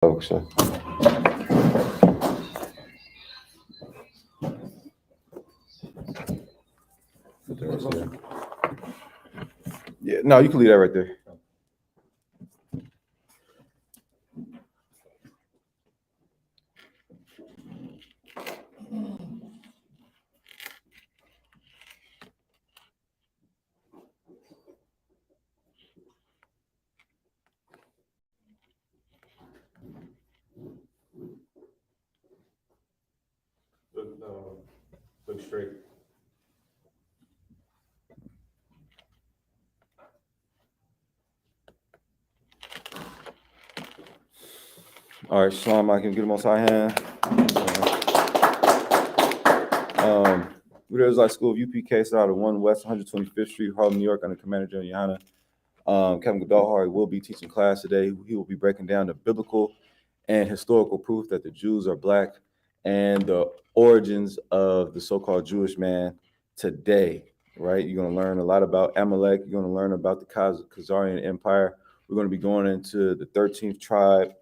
Okay. Yeah, no, you can leave that right there. Look straight. All right, Shalom, I can get him on side hand. We're Israelite School of UPK, out of 1 West 125th Street, Harlem, New York, under Commander General Yohana. Kevin Goodallhari will be teaching class today. He will be breaking down the biblical and historical proof that the Jews are black and the origins of the so-called Jewish man today, right? You're going to learn a lot about Amalek. You're going to learn about the Khazarian Empire. We're going to be going into the 13th tribe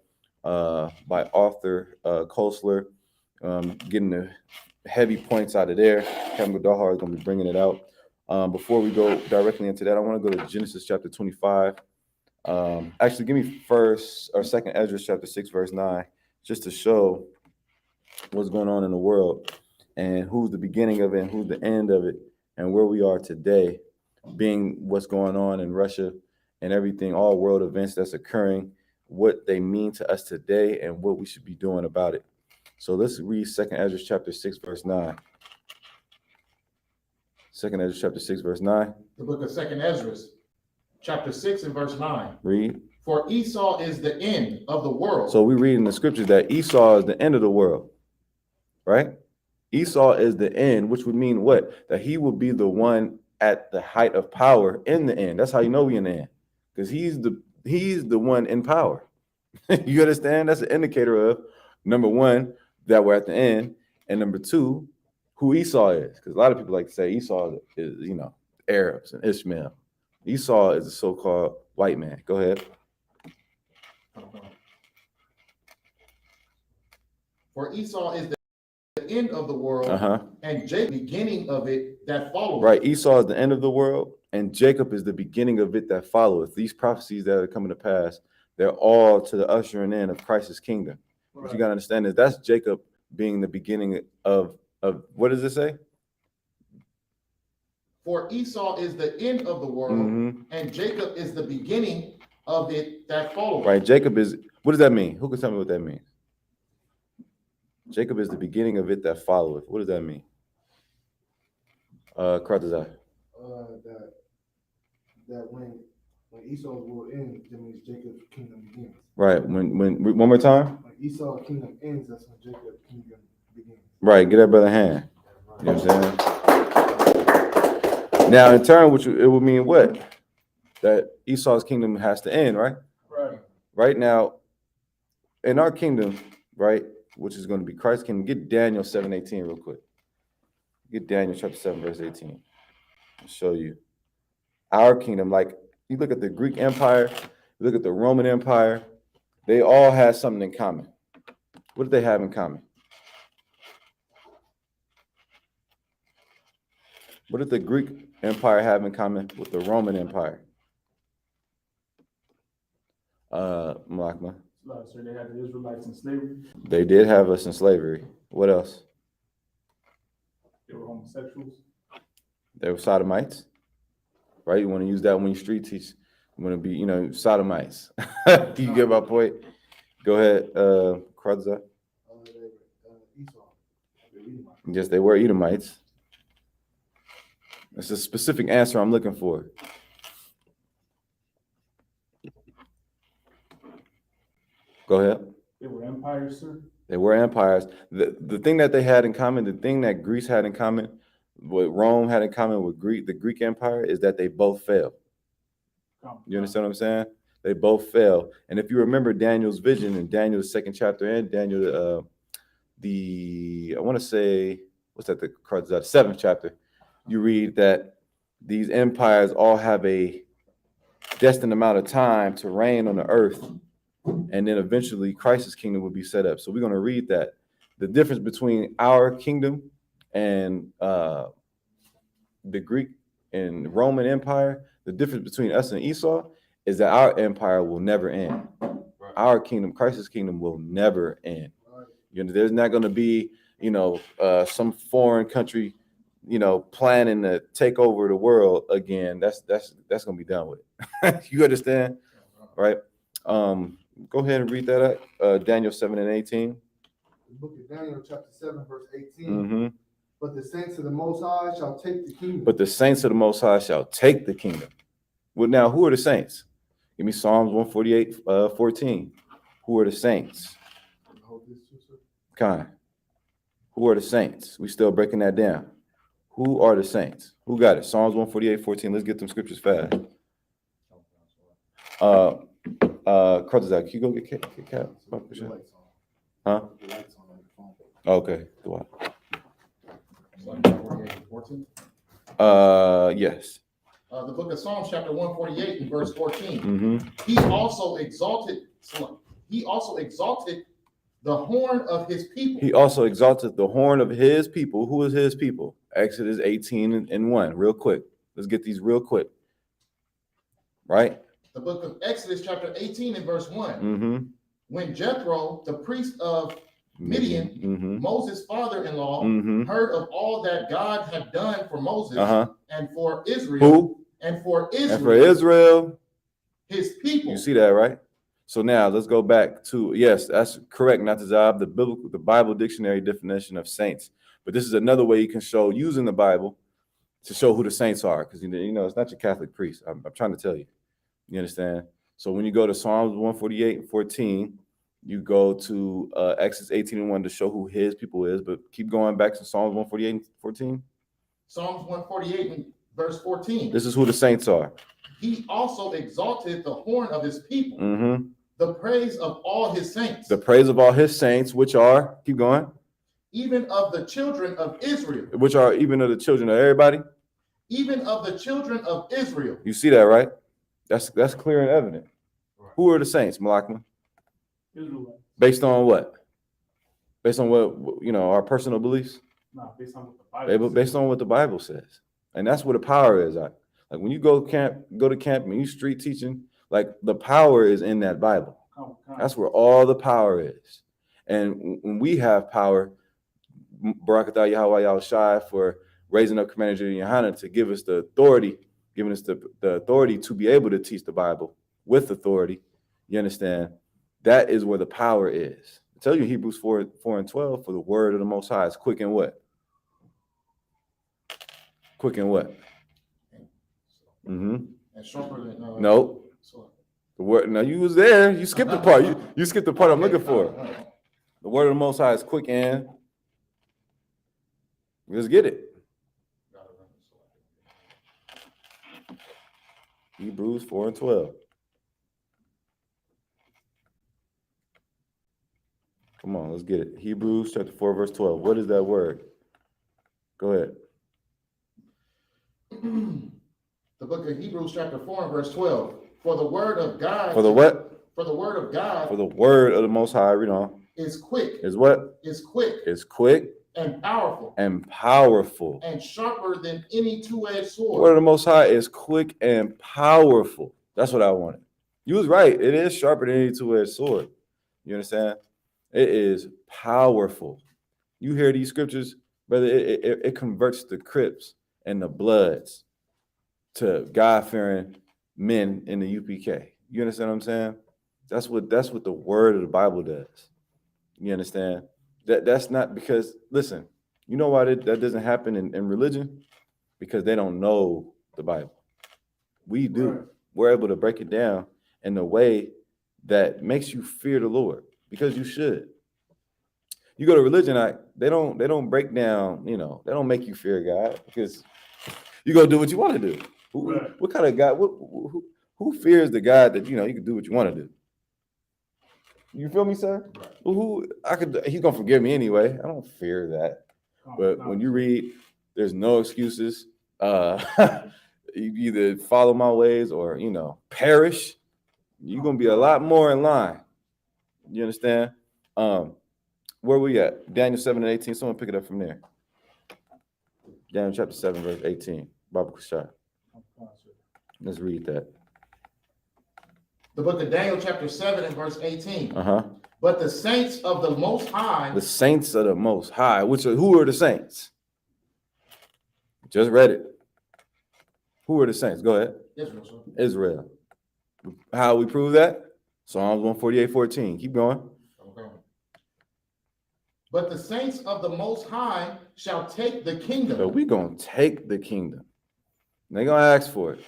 by Arthur Koestler, getting the heavy points out of there. Kevin Goodallhari is going to be bringing it out. Before we go directly into that, I want to go to Genesis chapter 25. Actually, give me first or second Ezra chapter 6, verse 9, just to show what's going on in the world and who's the beginning of it and who's the end of it and where we are today, being what's going on in Russia and everything, all world events that's occurring, what they mean to us today and what we should be doing about it. So let's read second Ezra chapter 6, verse 9. Second Ezra chapter 6, verse 9. The book of second Ezra, chapter 6 and verse 9. Read. For Esau is the end of the world. So we read in the scriptures that Esau is the end of the world, right? Esau is the end, which would mean what? That he will be the one at the height of power in the end. That's how you know we in the end, because he's the one in power. You understand? That's an indicator of, number one, that we're at the end, and number two, who Esau is. Because a lot of people like to say Esau is, Arabs and Ishmael. Esau is a so-called white man. Go ahead. For Esau is the end of the world, and Jacob the beginning of it that followeth. Right, Esau is the end of the world, and Jacob is the beginning of it that followeth. These prophecies that are coming to pass, they're all to the ushering in of Christ's kingdom. Right. What you got to understand is that's Jacob being the beginning of what does it say? For Esau is the end of the world, and Jacob is the beginning of it that followeth. Right, Jacob is, what does that mean? Who can tell me what that means? Jacob is the beginning of it that followeth. What does that mean? Kratazai. That when Esau's world ends, that means Jacob's kingdom begins. Right. When one more time. When Esau's kingdom ends, that's when Jacob's kingdom begins. Right. Get that brother a hand. You know what I'm saying? Now, in turn, it would mean what? That Esau's kingdom has to end, right? Right. Right now, in our kingdom, right, which is going to be Christ's kingdom. Get Daniel 7:18 real quick. Get Daniel chapter 7, verse 18. I'll show you. Our kingdom, like you look at the Greek Empire, you look at the Roman Empire, they all had something in common. What did they have in common? What did the Greek Empire have in common with the Roman Empire? Malakma. So they had the Israelites in slavery. They did have us in slavery. What else? They were homosexuals. They were sodomites. Right? You want to use that when you street teach. You want to be, sodomites. You get my point? Go ahead, Kratza. Yes, they were Edomites. That's a specific answer I'm looking for. Go ahead. They were empires, sir. They were empires. The thing that they had in common, the thing that Greece had in common, what Rome had in common with the Greek Empire, is that they both failed. You understand what I'm saying? They both fell. And if you remember Daniel's vision in Daniel's 2nd chapter and Daniel, I want to say, what's that? The 7th chapter. You read that these empires all have a destined amount of time to reign on the earth. and then eventually Christ's kingdom will be set up. So we're going to read that. The difference between our kingdom and the Greek and Roman Empire, the difference between us and Esau is that our empire will never end. Our kingdom, Christ's kingdom, will never end. You know, there's not going to be, some foreign country, planning to take over the world again. That's going to be done with. You understand, right? Go ahead and read that out. Daniel 7:18. The book of Daniel, chapter 7, verse 18. Mm-hmm. But the saints of the Most High shall take the kingdom. But the saints of the Most High shall take the kingdom. Well, now, who are the saints? Give me Psalms 148:14. Who are the saints? Kind. Who are the saints? We still breaking that down. Who are the saints? Who got it? Psalms 148:14. Let's get them scriptures fast. Can you go get Cap? Huh? Okay. Go on. Yes. The book of Psalms, chapter 148 and verse 14. Mm-hmm. He also exalted the horn of his people. He also exalted the horn of his people. Who is his people? Exodus 18:1. Real quick. Let's get these real quick. Right? The book of Exodus, chapter 18 and verse 1. Mm-hmm. When Jethro, the priest of Midian, mm-hmm. Moses' father-in-law, Mm-hmm. heard of all that God had done for Moses and for Israel. Who? And for Israel. And for Israel. His people. You see that, right? So now let's go back to, yes, that's correct, not the job, the Bible dictionary definition of saints. But this is another way you can show using the Bible to show who the saints are, because it's not your Catholic priest. I'm trying to tell you. You understand? So when you go to Psalms 148:14, you go to Exodus 18:1 to show who his people is, but keep going back to Psalms 148:14. Psalms 148 and verse 14. This is who the saints are. He also exalted the horn of his people, Mm-hmm. the praise of all his saints. The praise of all his saints, which are, keep going. Even of the children of Israel. Which are even of the children of everybody. Even of the children of Israel. You see that, right? That's clear and evident. Right. Who are the saints, Malakman? Israelites. Based on what? Based on what, our personal beliefs? No, based on what the Bible says. Based on what the Bible says. And that's where the power is. Like when you go to camp and you street teaching, like the power is in that Bible. That's where all the power is. And when we have power, Barakatah Yahweh Yahushai for raising up Commander General Yohanan to give us the authority, giving us the authority to be able to teach the Bible with authority. You understand? That is where the power is. I tell you, Hebrews 4:12, for the word of the Most High is quick and what? Quick and what? Mm-hmm. And sharper than no. The word. Now you was there. You skipped the part. You skipped the part I'm looking for. The word of the Most High is quick and. Let's get it. Hebrews 4:12. Come on, let's get it. Hebrews chapter 4, verse 12. What is that word? Go ahead. The book of Hebrews chapter 4 and verse 12. For the word of God. For the what? For the word of God. For the word of the Most High, read on. Is quick. Is what? Is quick. Is quick. And powerful. And powerful. And sharper than any two-edged sword. The word of the Most High is quick and powerful. That's what I wanted. You was right. It is sharper than any two-edged sword. You understand? It is powerful. You hear these scriptures, brother, it converts the Crips and the Bloods to God-fearing men in the UPK. You understand what I'm saying? That's what the word of the Bible does. You understand? That's not because, listen, you know why that doesn't happen in religion? Because they don't know the Bible. We do. Right. We're able to break it down in a way that makes you fear the Lord, because you should. You go to Religion Act, they don't break down, they don't make you fear God, because you go do what you want to do. What kind of God? Who fears the God that you can do what you want to do? You feel me, sir? Right. He's gonna forgive me anyway. I don't fear that. But when you read, there's no excuses. You either follow my ways or perish. You're gonna be a lot more in line. You understand? Where we at? Daniel 7:18. Someone pick it up from there. Daniel chapter 7, verse 18. Baba Kushai. Let's read that. The book of Daniel, chapter 7 and verse 18. Uh-huh. But the saints of the Most High. The saints of the Most High. Who are the saints? Just read it. Who are the saints? Go ahead. Israel, sir. Israel. How we prove that? Psalms 148:14. Keep going. Okay. But the saints of the Most High shall take the kingdom. So we're going to take the kingdom. They're going to ask for it.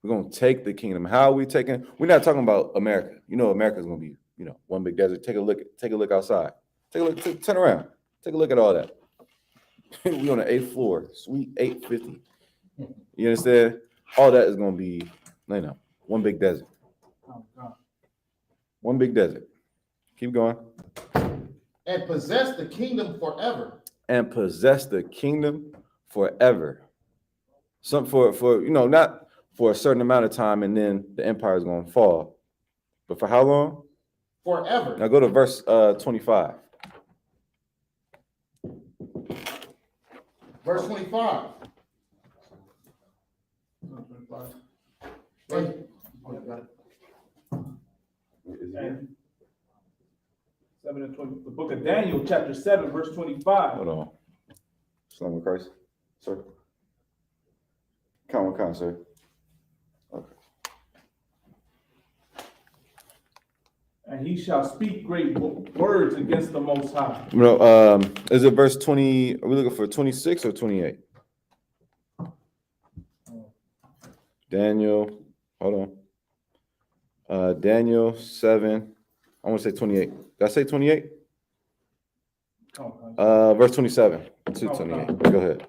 We're going to take the kingdom. How are we taking? We're not talking about America. You know, America's going to be, one big desert. Take a look outside. Turn around. Take a look at all that. We on the 8th floor, suite 850. You understand? All that is going to be, one big desert. Oh, God. One big desert. Keep going. And possess the kingdom forever. And possess the kingdom forever. Some for not for a certain amount of time, and then the empire is going to fall. But for how long? Forever. Now go to verse 25. Verse 25. And, oh, you got it. And 7 and 20. The book of Daniel, chapter 7, verse 25. Hold on. Shalom with Christ, sir. Come, sir. Okay. And he shall speak great words against the Most High. Is it verse 20? Are we looking for 26 or 28? Daniel, hold on. Daniel 7. I want to say 28. Did I say 28? Verse 27 to 28. Go ahead.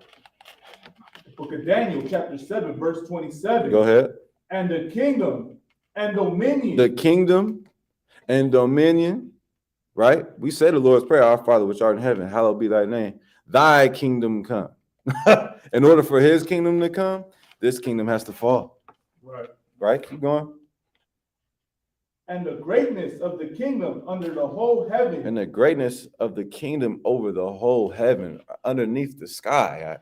Book of Daniel, chapter 7, verse 27. Go ahead. And the kingdom and dominion. The kingdom and dominion, right? We say the Lord's Prayer, our Father which art in heaven, hallowed be thy name. Thy kingdom come. In order for his kingdom to come, this kingdom has to fall. Right. Right? Keep going. And the greatness of the kingdom under the whole heaven. And the greatness of the kingdom over the whole heaven, underneath the sky.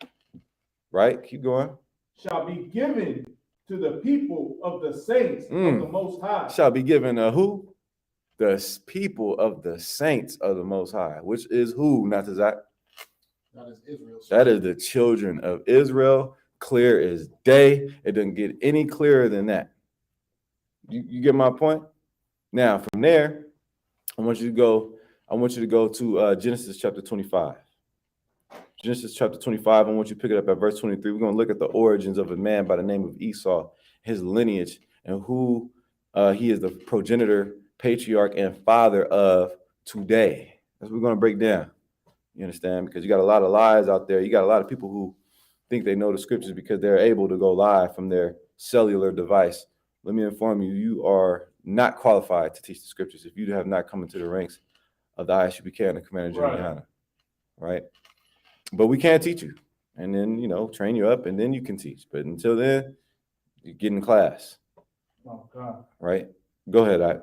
Right? Keep going. Shall be given to the people of the saints of the Most High. Shall be given to who? The people of the saints of the Most High. Which is who, not to Zach? That is Israel. That is the children of Israel. Clear as day. It doesn't get any clearer than that. You get my point? Now, from there, I want you to go to Genesis chapter 25. Genesis chapter 25, I want you to pick it up at verse 23. We're going to look at the origins of a man by the name of Esau, his lineage, and who he is the progenitor, patriarch, and father of today. That's what we're going to break down. You understand? Because you got a lot of lies out there. You got a lot of people who think they know the scriptures because they're able to go live from their cellular device. Let me inform you, you are not qualified to teach the scriptures if you have not come into the ranks of the ISUPK and the Commander General, right? But we can teach you, and then train you up, and then you can teach. But until then, you get in class. Oh God! Right? Go ahead,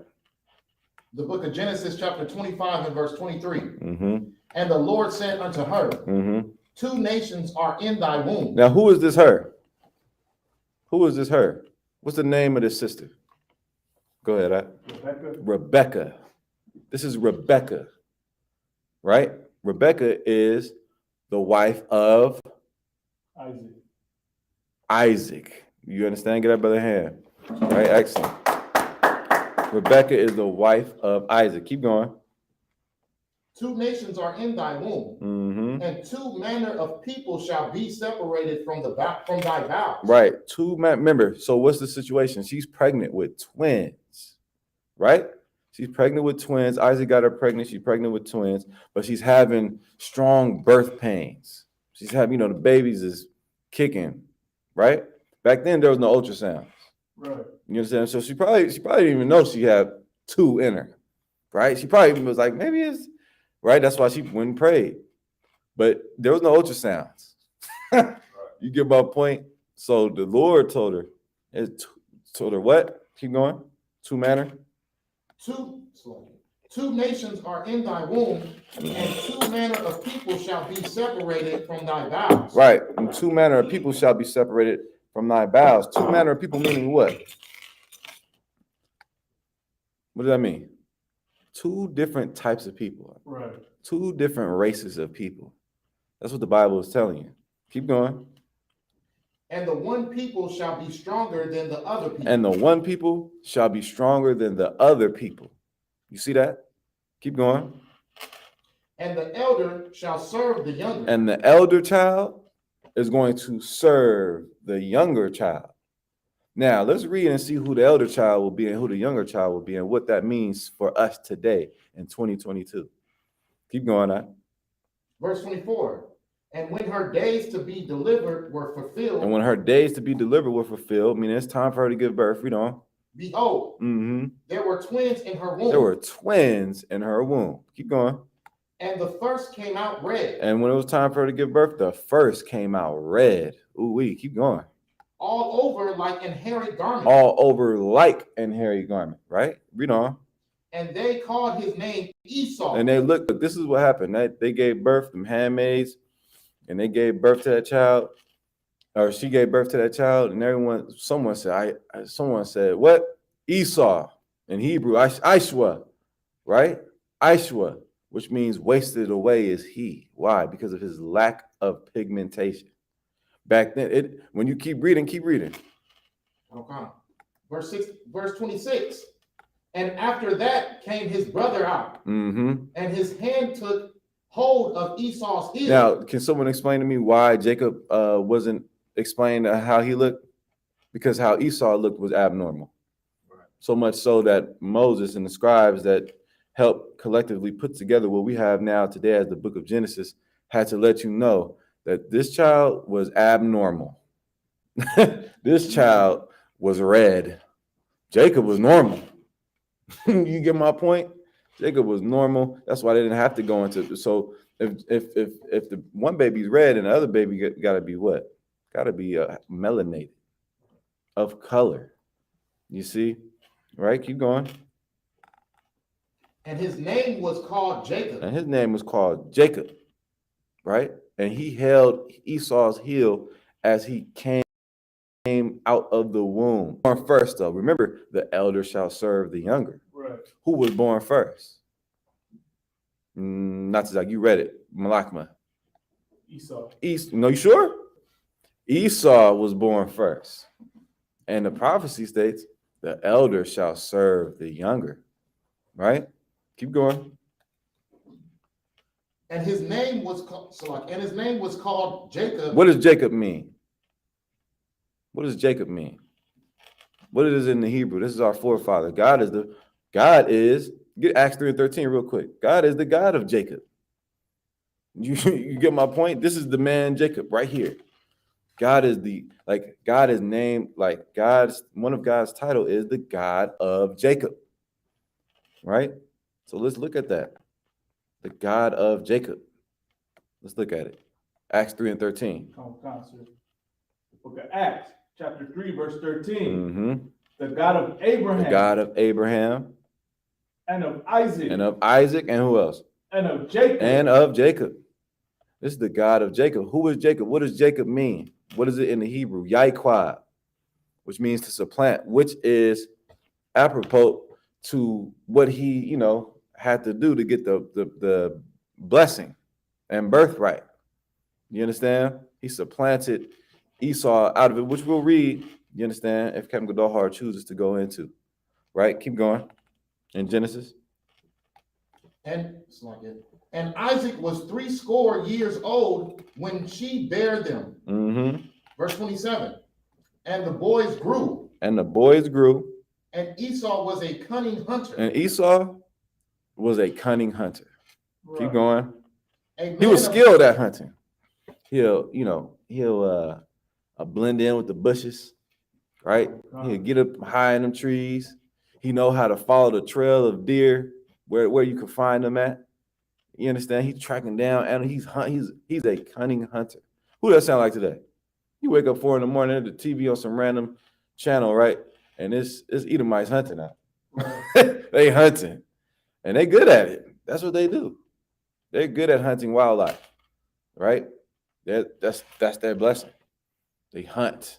The book of Genesis, chapter 25 and verse 23. Mm-hmm. And the Lord said unto her, Mm-hmm. 2 nations are in thy womb. Now, who is this her? Who is this her? What's the name of this sister? Go ahead, Rebecca. This is Rebecca, right? Rebecca is the wife of Isaac. You understand? Get up by the hand. All right, excellent. Rebecca is the wife of Isaac. Keep going. 2 nations are in thy womb, Mm-hmm. and 2 manner of people shall be separated from thy bowels. Right. Remember, so what's the situation? She's pregnant with twins, right? She's pregnant with twins. Isaac got her pregnant. She's pregnant with twins, but she's having strong birth pains. She's having, the babies is kicking, right? Back then, there was no ultrasounds. Right. You understand? So she probably didn't even know she had 2 in her, right? She probably was like, maybe it's, right? That's why she went and prayed. But there was no ultrasounds. You get my point? So the Lord told her what? Keep going. 2 manner. 2 2 nations are in thy womb, and 2 manner of people shall be separated from thy bowels. Right. And 2 manner of people shall be separated from thy bowels. 2 manner of people meaning what? What does that mean? 2 different types of people. Right. 2 different races of people. That's what the Bible is telling you. Keep going. And the one people shall be stronger than the other people. And the one people shall be stronger than the other people. You see that? Keep going. And the elder shall serve the younger. And the elder child is going to serve the younger child. Now, let's read and see who the elder child will be and who the younger child will be and what that means for us today in 2022. Keep going on. Verse 24. And when her days to be delivered were fulfilled. And when her days to be delivered were fulfilled, meaning it's time for her to give birth. Read on. Behold, there were twins in her womb. There were twins in her womb. Keep going. And the first came out red. And when it was time for her to give birth, the first came out red. Ooh-wee, keep going. All over like an hairy garment. All over like an hairy garment, right? Read on. And they called his name Esau. And they look, this is what happened. They gave birth, them handmaids, and they gave birth to that child, or she gave birth to that child, and someone said, what? Esau, in Hebrew, Ishwa, right? Ishwa, which means wasted away is he. Why? Because of his lack of pigmentation. Back then, when you keep reading. Okay. Verse 26. And after that came his brother out, and his hand took hold of Esau's heel. Now, can someone explain to me why Jacob wasn't explained how he looked? Because how Esau looked was abnormal. Right. So much so that Moses and the scribes that helped collectively put together what we have now today as the book of Genesis had to let you know that this child was abnormal. This child was red. Jacob was normal. You get my point? Jacob was normal. That's why they didn't have to go into. So if the one baby's red and the other baby got to be what? Got to be melanated, of color. You see, right? Keep going. And his name was called Jacob. And his name was called Jacob, right? And he held Esau's heel as he came out of the womb. Born first, though. Remember, the elder shall serve the younger. Right. Who was born first? Not Zach, you read it. Malakma. Esau. No, you sure? Esau was born first. And the prophecy states, the elder shall serve the younger. Right? Keep going. And his name was called Jacob. What does Jacob mean? What does Jacob mean? What it is in the Hebrew? This is our forefather. God is, get Acts 3:13 real quick. God is the God of Jacob. You get my point? This is the man Jacob right here. God is named, one of God's title is the God of Jacob. Right? So let's look at that. The God of Jacob. Let's look at it. Acts 3:13. The book of Acts, chapter 3, verse 13. The God of Abraham. The God of Abraham. And of Isaac. And of Isaac. And who else? And of Jacob. And of Jacob. This is the God of Jacob. Who is Jacob? What does Jacob mean? What is it in the Hebrew? Yaiquad, which means to supplant, which is apropos to what he, had to do to get the blessing and birthright. You understand? He supplanted Esau out of it, which we'll read, you understand, if Captain Godahar chooses to go into. Right? Keep going. In Genesis. And Isaac was 80 years old when she bare them. Verse 27. And the boys grew. And the boys grew. And Esau was a cunning hunter. And Esau was a cunning hunter. Right. Keep going. He was skilled at hunting. He'll blend in with the bushes, right? He'll get up high in them trees. He know how to follow the trail of deer where you can find them at. You understand? He's tracking down and he's a cunning hunter. Who does that sound like today? You wake up 4 a.m, the TV on some random channel, right? And it's Edomites hunting out. Right. They hunting. And they good at it. That's what they do. They're good at hunting wildlife, right? That's their blessing. They hunt,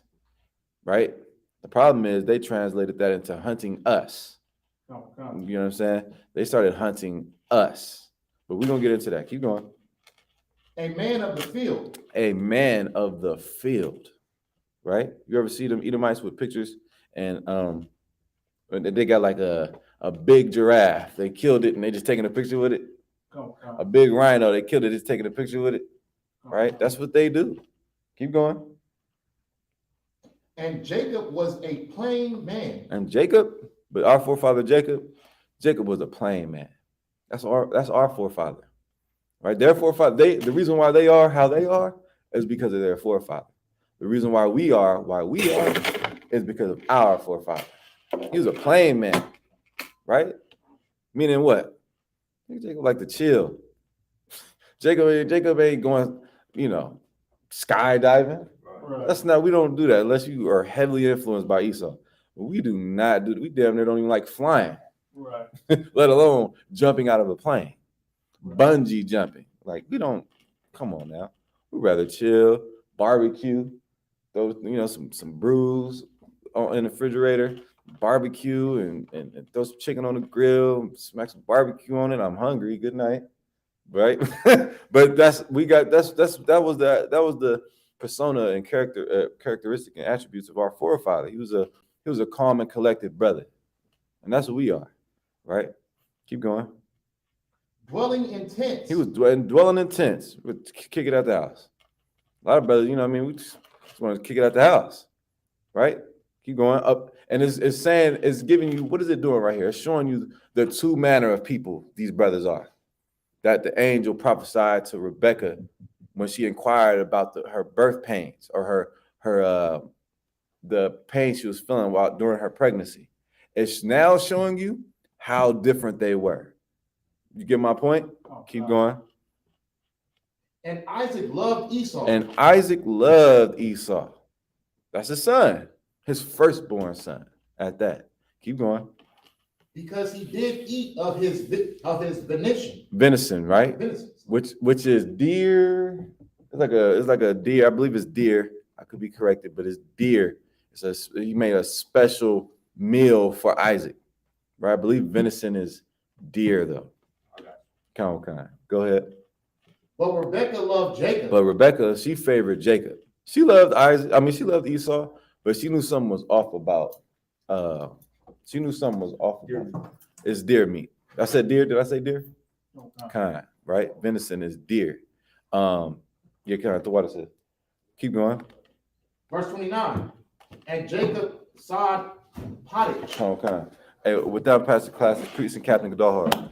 right? The problem is they translated that into hunting us. Oh, You know what I'm saying? They started hunting us. But we're going to get into that. Keep going. A man of the field. A man of the field, right? You ever see them Edomites with pictures and they got like a big giraffe. They killed it and they just taking a picture with it. A big rhino, they killed it, just taking a picture with it. Right? That's what they do. Keep going. And Jacob was a plain man. And Jacob, but our forefather Jacob was a plain man. That's our forefather. Right? Their forefather, the reason why they are how they are is because of their forefather. The reason why we are is because of our forefather. He was a plain man, right? Meaning what? Jacob like to chill. Jacob ain't going, skydiving. Right. We don't do that unless you are heavily influenced by Esau. But we do not do. We damn near don't even like flying, right? Let alone jumping out of a plane, right. Bungee jumping. Like we don't. Come on now. We'd rather chill, barbecue, those some brews in the refrigerator, barbecue and throw some chicken on the grill, smack some barbecue on it. I'm hungry. Good night. Right. But that was the persona and characteristic and attributes of our forefather. He was a calm and collected brother. And that's what we are. Right? Keep going. Dwelling in tents. He was dwelling in tents. We'd kick it out the house. A lot of brothers, we just want to kick it out the house. Right? Keep going up. And it's giving you, what is it doing right here? It's showing you the two manner of people these brothers are. That the angel prophesied to Rebekah when she inquired about her birth pains or the pain she was feeling during her pregnancy. It's now showing you how different they were. You get my point? Keep going. And Isaac loved Esau. That's his son, his firstborn son. At that, keep going. Because he did eat of his venison, right? Venison. Which is deer. It's like a deer. I believe it's deer. I could be corrected, but it's deer. He made a special meal for Isaac, right? I believe venison is deer, though. Kind. Go ahead. But Rebekah loved Jacob. But Rebekah, she favored Jacob. She loved Isaac. I mean, she loved Esau, but she knew something was off about. It's deer meat. I said deer. Did I say deer? No. Kind, right? Venison is deer. Kind of what I said. Keep going. Verse 29. And Jacob sawed pottage. Oh, kind. Hey, without passing class, priest and Captain Gadolhar.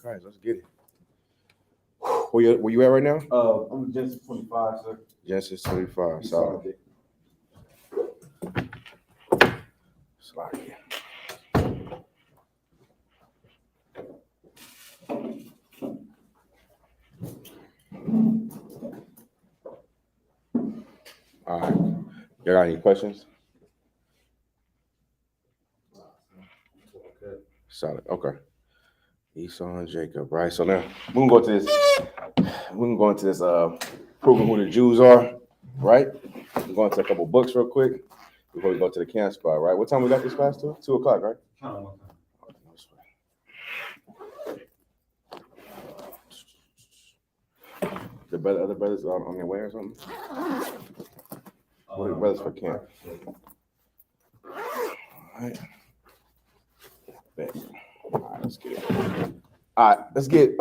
Christ, let's get it. Where you at right now? I'm Genesis 25, sir. Genesis 25. Sorry. All right. You got any questions? Solid. Okay. Esau and Jacob, right? So now we can go into this proving who the Jews are, right? We're going to a couple books real quick before we go to the camp spot, right? What time we got this class to? 2 o'clock, right? The other brothers on their way or something? What are the brothers for camp? All right. All right, let's get it. All right, let's get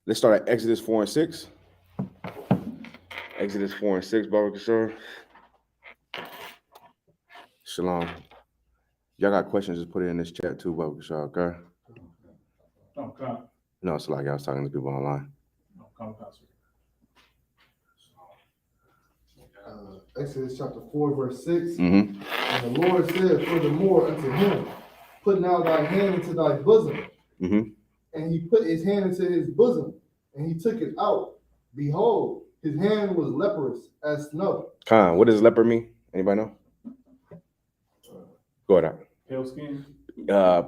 let's start at Exodus 4 and 6. Exodus 4 and 6, Baruch Yeshua. Shalom. Y'all got questions, just put it in this chat too, Baruch Yeshua, okay? Okay. No, it's like I was talking to people online. Exodus chapter 4, verse 6. Mm-hmm. And the Lord said furthermore unto him, put now thy hand into thy bosom. Mm-hmm. And he put his hand into his bosom, and he took it out. Behold, His hand was leprous as snow. What does leper mean? Anybody know? Go ahead. Pale skin.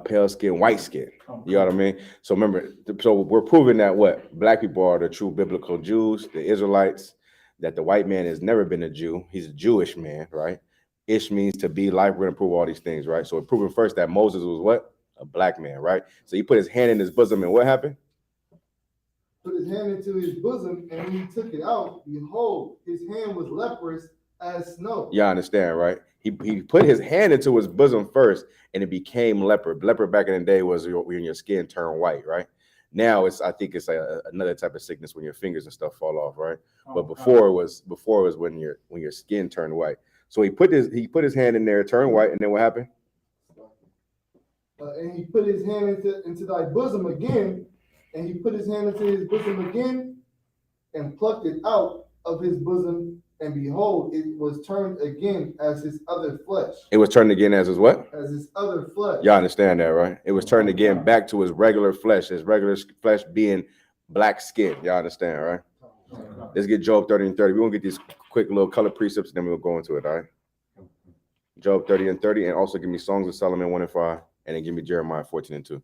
Pale skin, white skin. You know what I mean? So remember, so we're proving that what? Black people are the true biblical Jews, the Israelites, that the white man has never been a Jew. He's a Jewish man, right? Ish means to be like. We're going to prove all these things, right? So we're proving first that Moses was what? A black man, right? So he put his hand in his bosom, and what happened? Put his hand into his bosom, and when he took it out, behold, his hand was leprous as snow. You understand, right? He put his hand into his bosom first, and it became leper. Leper back in the day was when your skin turned white, right? Now I think it's another type of sickness when your fingers and stuff fall off, right? But before it was when your skin turned white. So he put his hand in there, turned white, and then what happened? And he put his hand into thy bosom again, and he put his hand into his bosom again, and plucked it out of his bosom, and behold, it was turned again as his other flesh. It was turned again as his what? As his other flesh. Y'all understand that, right? It was turned again back to his regular flesh being black skin. Y'all understand, right? Let's get Job 30 and 30. We're gonna get these quick little color precepts, and then we'll go into it, all right? Job 30 and 30, and also give me Songs of Solomon 1 and 5, and then give me Jeremiah 14 and 2.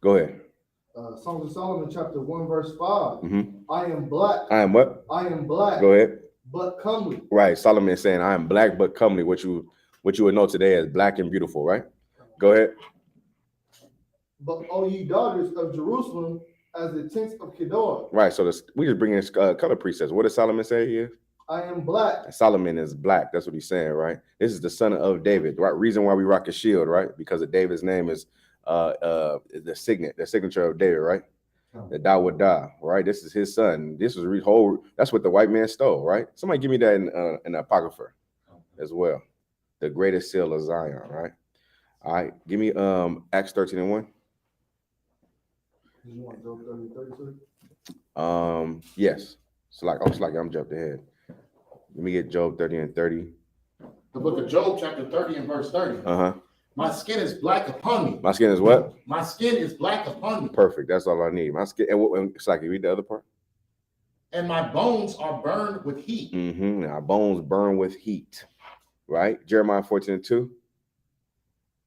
Go ahead. Songs of Solomon, chapter 1, verse 5. I am black. I am what? I am black. Go ahead. But comely. Right. Solomon is saying, I am black but comely, what you would know today as black and beautiful, right? Go ahead. But O ye daughters of Jerusalem, as the tents of Kedar. Right. So we just bring in color precepts. What does Solomon say here? I am black. And Solomon is black. That's what he's saying, right? This is the son of David, right? Reason why we rock a shield, right? Because of David's name is the signature of David, right? That thou would die, right? This is his son. This was that's what the white man stole, right? Somebody give me that in the Apocrypha as well. The greatest seal of Zion, right? All right, give me Acts 13 and 1. You want Job 30 and 30? Yes. It's like I'm jumped ahead. Let me get Job 30 and 30. The book of Job, chapter 30 and verse 30. My skin is black upon me. My skin is what? My skin is black upon me. Perfect. That's all I need. My skin. And it's like, you read the other part. And my bones are burned with heat. Our bones burn with heat. Right? Jeremiah 14 and 2.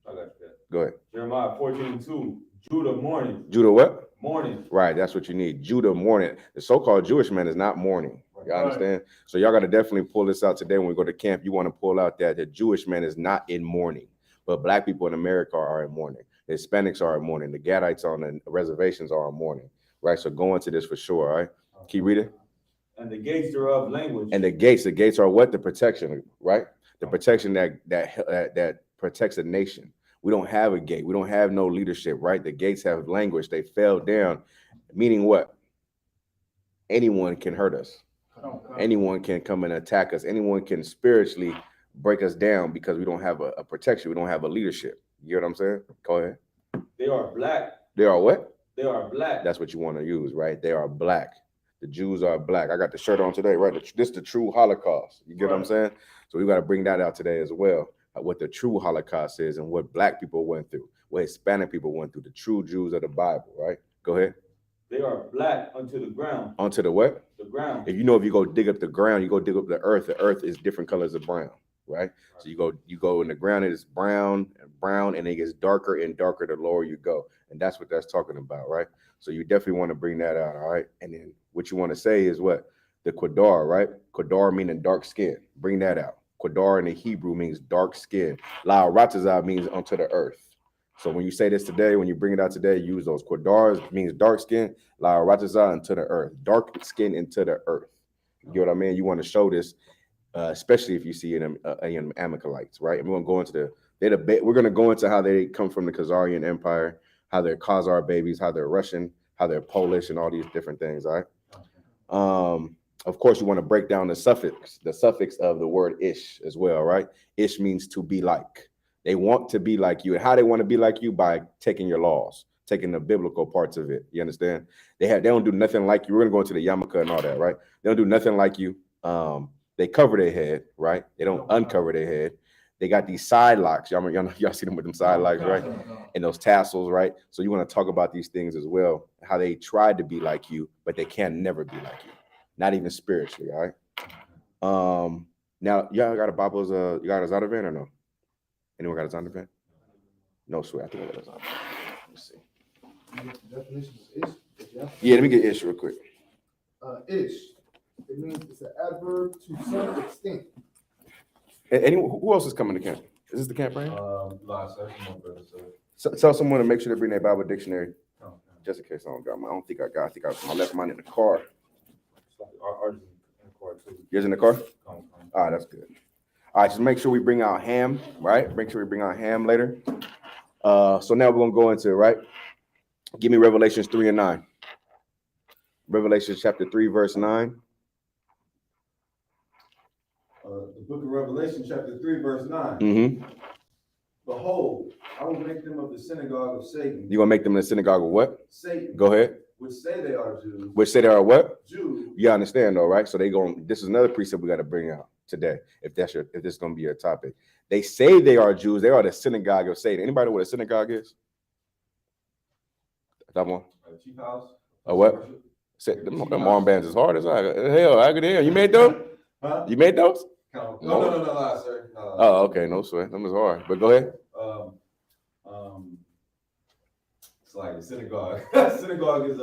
I like that. Go ahead. Jeremiah 14 and 2. Judah mourning. Judah what? Mourning. Right. That's what you need. Judah mourning. The so-called Jewish man is not mourning. You understand? So y'all got to definitely pull this out today when we go to camp. You want to pull out that the Jewish man is not in mourning. But black people in America are in mourning. The Hispanics are in mourning. The Gadites on the reservations are in mourning. Right? So go into this for sure. All right? Keep reading. And the gates thereof language. And the gates are what? The protection, right? The protection that protects a nation. We don't have a gate. We don't have no leadership, right? The gates have language. They fell down, meaning what? Anyone can hurt us. Anyone can come and attack us. Anyone can spiritually break us down because we don't have a protection. We don't have a leadership. You know what I'm saying? Go ahead. They are black. They are what? They are black. That's what you want to use, right? They are black. The Jews are black. I got the shirt on today, right? This is the true Holocaust. You get what I'm saying? So we got to bring that out today as well. What the true Holocaust is and what black people went through, what Hispanic people went through, the true Jews of the Bible, right? Go ahead. They are black unto the ground. Onto the what? The ground. If you go dig up the ground, you go dig up the earth is different colors of brown, right? So you go in the ground, it is brown, and it gets darker and darker the lower you go. And that's what that's talking about, right? So you definitely want to bring that out, all right? And then what you want to say is what? The Qadar, right? Qadar meaning dark skin. Bring that out. Qadar in the Hebrew means dark skin. La Ratazah means unto the earth. So when you say this today, when you bring it out today, use those. Qadar means dark skin. La Ratazah into the earth. Dark skin into the earth. You know what I mean? You want to show this, especially if you see an Amalekites, right? And we're going to go into we're going to go into how they come from the Khazarian Empire, how they're Khazar babies, how they're Russian, how they're Polish, and all these different things, all right? Of course, you want to break down the suffix of the word ish as well, right? Ish means to be like. They want to be like you. And how they want to be like you? By taking your laws, taking the biblical parts of it. You understand? They don't do nothing like you. We're going to go into the yarmulke and all that, right? They don't do nothing like you. They cover their head, right? They don't uncover their head. they got these side locks. Y'all see them with them side locks, right? And those tassels, right? So you want to talk about these things as well, how they tried to be like you, but they can never be like you, not even spiritually, all right? Now, y'all got a Bible's, you got a Zondervan or no? Anyone got a Zondervan? No, swear, I think I got a Zondervan. Let me see. Definition of ish. Yeah, let me get ish real quick. Ish. It means it's an adverb to some extent. Who else is coming to camp? Is this the camp right here? Last sir, come on, brother, sir. So, tell someone to make sure they bring their Bible dictionary, Come on. just in case I don't got mine. I don't think I got. I think I left mine in the car. Ours is in the car too. Yours in the car? Come on. All right, that's good. All right, just make sure we bring out ham, right? Make sure we bring out ham later. So now we're gonna go into, right? Give me Revelations 3 and 9. Revelation chapter 3, verse 9. The book of Revelation, chapter 3, verse 9. Mm-hmm. Behold, I will make them of the synagogue of Satan. You gonna make them in the synagogue of what? Satan. Go ahead. Which say they are Jews. Which say they are what? Jews. You understand though, right? So they going. This is another precept we got to bring out today. If this is gonna be your topic, they say they are Jews. They are the synagogue of Satan. Anybody know what a synagogue is? That one. Chief house. A what? Them armbands is hard as hell. I could hear. You made those? Huh? You made those? No, sir. Oh, okay. No sweat. Them is hard. But go ahead. It's like a synagogue. Synagogue is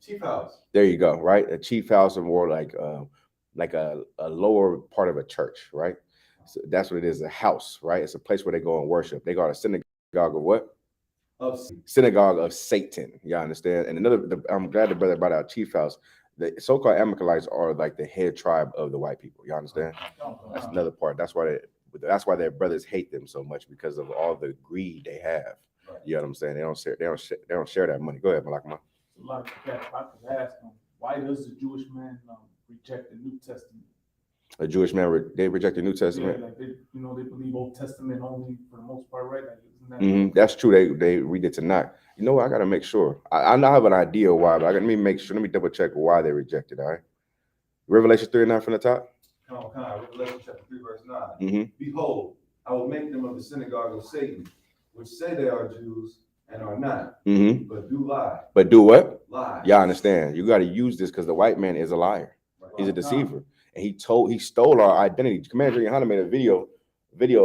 chief house. There you go. Right, a chief house or more like a lower part of a church, right? So that's what it is. A house, right? It's a place where they go and worship. They got a synagogue of what? Synagogue of Satan. You understand? And I'm glad the brother brought out chief house. The so-called Amalekites are like the head tribe of the white people. You understand? That's another part. That's why their brothers hate them so much, because of all the greed they have. Right. You know what I'm saying? They don't share that money. Go ahead, Malakma. A lot of cats, I could ask them, why does the Jewish man reject the New Testament? A Jewish man, they reject the New Testament. Yeah, like they believe Old Testament only for the most part, right? Like, isn't that That's true. They read it tonight. You know what? I gotta make sure. I now have an idea why, but let me make sure. Let me double check why they rejected. All right. Revelation 3 and 9 from the top. Come on. Revelation chapter 3, verse 9. Mm-hmm. Behold, I will make them of the synagogue of Satan, which say they are Jews and are not, Mm-hmm. but do lie. But do what? Lie. Y'all understand? You got to use this because the white man is a liar. He's a deceiver, and he stole our identity. Commander Yohana made a video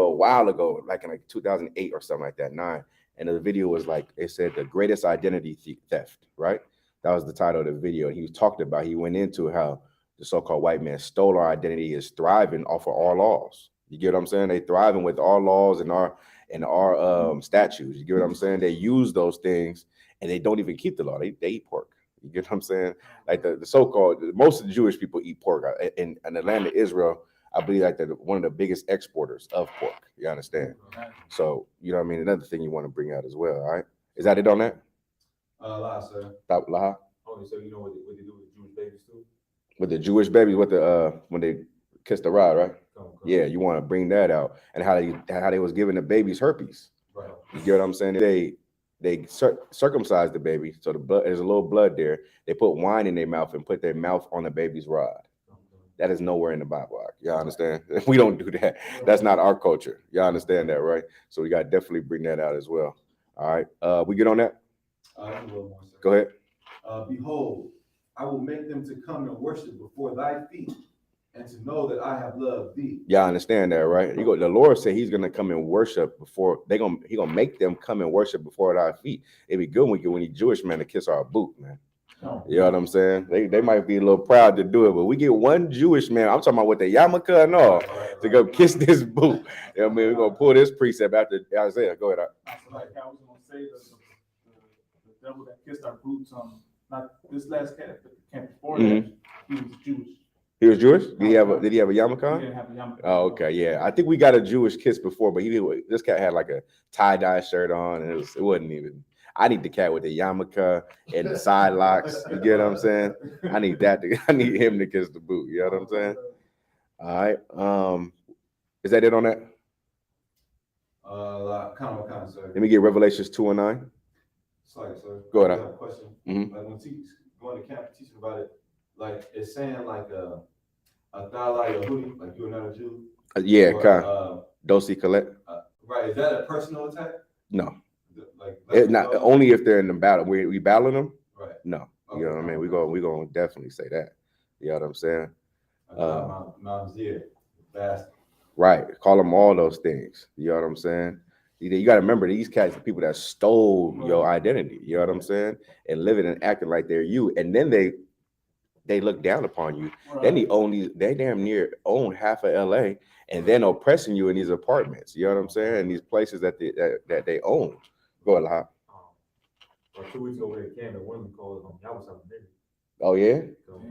a while ago, like in 2008 or something like that, 9. And the video was like, it said the greatest identity theft, right? That was the title of the video. And he went into how the so-called white man stole our identity, is thriving off of our laws. You get what I'm saying? They thriving with our laws and our statutes. You get what I'm saying? They use those things and they don't even keep the law. They eat pork. You get what I'm saying? Like the so-called, most of the Jewish people eat pork. In the land of Israel, I believe like they're one of the biggest exporters of pork. You understand? So, you know what I mean? Another thing you want to bring out as well, all right? Is that it on that? Lie, sir. Stop, Laha? Oh, so you know what they do with Jewish babies too? With the Jewish babies, when they kiss the rod, right? Come. Yeah, you want to bring that out, and how they was giving the babies herpes. Right. You get what I'm saying? They circumcised the baby, so the blood, there's a little blood there. They put wine in their mouth and put their mouth on the baby's rod. That is nowhere in the Bible. Y'all understand? We don't do that. That's not our culture. Y'all understand that, right? So we got to definitely bring that out as well. All right. We get on that? Go ahead. Behold, I will make them to come and worship before thy feet, and to know that I have loved thee. Y'all understand that, right? The Lord said he's gonna come and worship before he gonna make them come and worship before our feet. It'd be good when you Jewish man to kiss our boot, man. You know what I'm saying? They might be a little proud to do it, but we get one Jewish man, I'm talking about with the yarmulke and all, to go kiss this boot. You know what I mean? We're gonna pull this precept after Isaiah. Go ahead. Like I was gonna say, the devil that kissed our boots, not this last camp, but the camp before that, he was Jewish. He was Jewish? Did he have a yarmulke? He didn't have a yarmulke. Oh, okay, yeah. I think we got a Jewish kiss before, but this cat had like a tie-dye shirt on, and it wasn't even. I need the cat with the yarmulke and the side locks. You get what I'm saying? I need him to kiss the boot. You know what I'm saying? All right. Is that it on that? Kind of, sir. Let me get Revelations 2 and 9. Sorry, sir. Go ahead. I have a question. Mm-hmm. Like when going to camp teaching about it, like it's saying like a thalai or hoodie, like you're not a Jew. Yeah, or, kind. Dosi collect? Right, is that a personal attack? No. Like Not only if they're in the battle. We battling them? Right. No. Okay, You know what I mean? We gonna definitely say that. You know what I'm saying? Mamzir, bastard. Right. Call them all those things. You know what I'm saying? You got to remember these cats are people that stole your identity. You know what I'm saying? And living and acting like they're you. And then they look down upon you. Right. Then they damn near own half of LA and then oppressing you in these apartments. You know what I'm saying? And these places that they own. Go ahead, Lahab. Or 2 weeks ago when it came, the women called him, y'all was having a nigga. Oh yeah?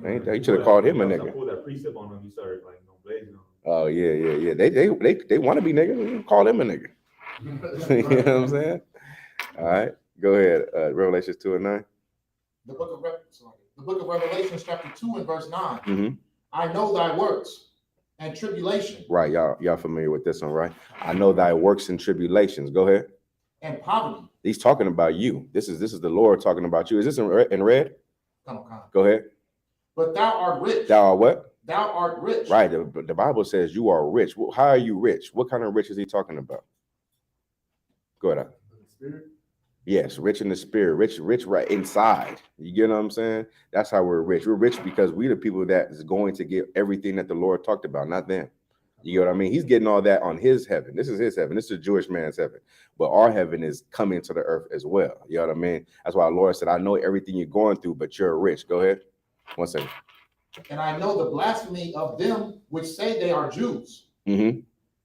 Ain't they? You should have called him a I nigga. pulled that precept on him, he started like, blazing on him. Oh yeah. They want to be niggas. Call them a nigga. You know what I'm saying? All right. Go ahead. Revelations 2 and 9. The book of Revelation, chapter 2 and verse 9. Mm-hmm. I know thy works and tribulation. Right, y'all familiar with this one, right? I know thy works and tribulations. Go ahead. And poverty. He's talking about you. This is the Lord talking about you. Is this in red? Come. Go ahead. But thou art rich. Thou art what? Thou art rich. Right. The Bible says you are rich. Well, how are you rich? What kind of rich is he talking about? Go ahead. Spirit? Yes, rich in the spirit, rich right inside. You get what I'm saying? That's how we're rich. We're rich because we're the people that is going to get everything that the Lord talked about, not them. You get what I mean? He's getting all that on his heaven. This is his heaven. This is a Jewish man's heaven. But our heaven is coming to the earth as well. You know what I mean? That's why the Lord said, I know everything you're going through, but you're rich. Go ahead. 1 second. And I know the blasphemy of them which say they are Jews Mm-hmm.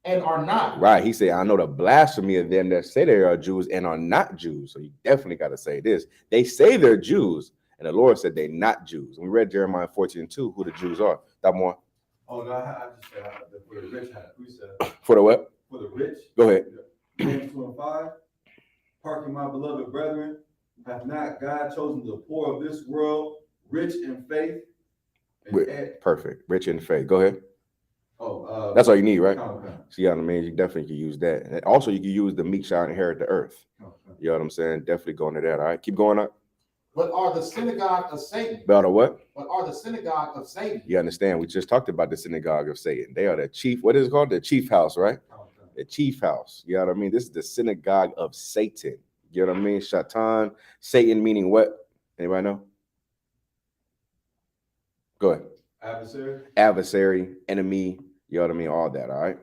and are not. Right. He said, I know the blasphemy of them that say they are Jews and are not Jews. So you definitely got to say this. They say they're Jews, and the Lord said they're not Jews. We read Jeremiah 14:2, who the Jews are. That more. Oh no, I just said for the rich had a precept. For the what? For the rich. Go ahead. James 2 and 5. Hearken, my beloved brethren, hath not God chosen the poor of this world, rich in faith? Perfect. Rich in faith. Go ahead. Oh, that's all you need, right? Okay. See what I mean? You definitely can use that. And also, you can use the meek shall inherit the earth. Okay. You know what I'm saying? Definitely go into that. All right. Keep going up. But are the synagogue of Satan. About a what? But are the synagogue of Satan. You understand? We just talked about the synagogue of Satan. They are the chief. What is it called? The chief house, right? Okay. The chief house. You know what I mean? This is the synagogue of Satan. You know what I mean? Shaitan. Satan meaning what? Anybody know? Go ahead. Adversary. Adversary, enemy. You know what I mean? All that. All right.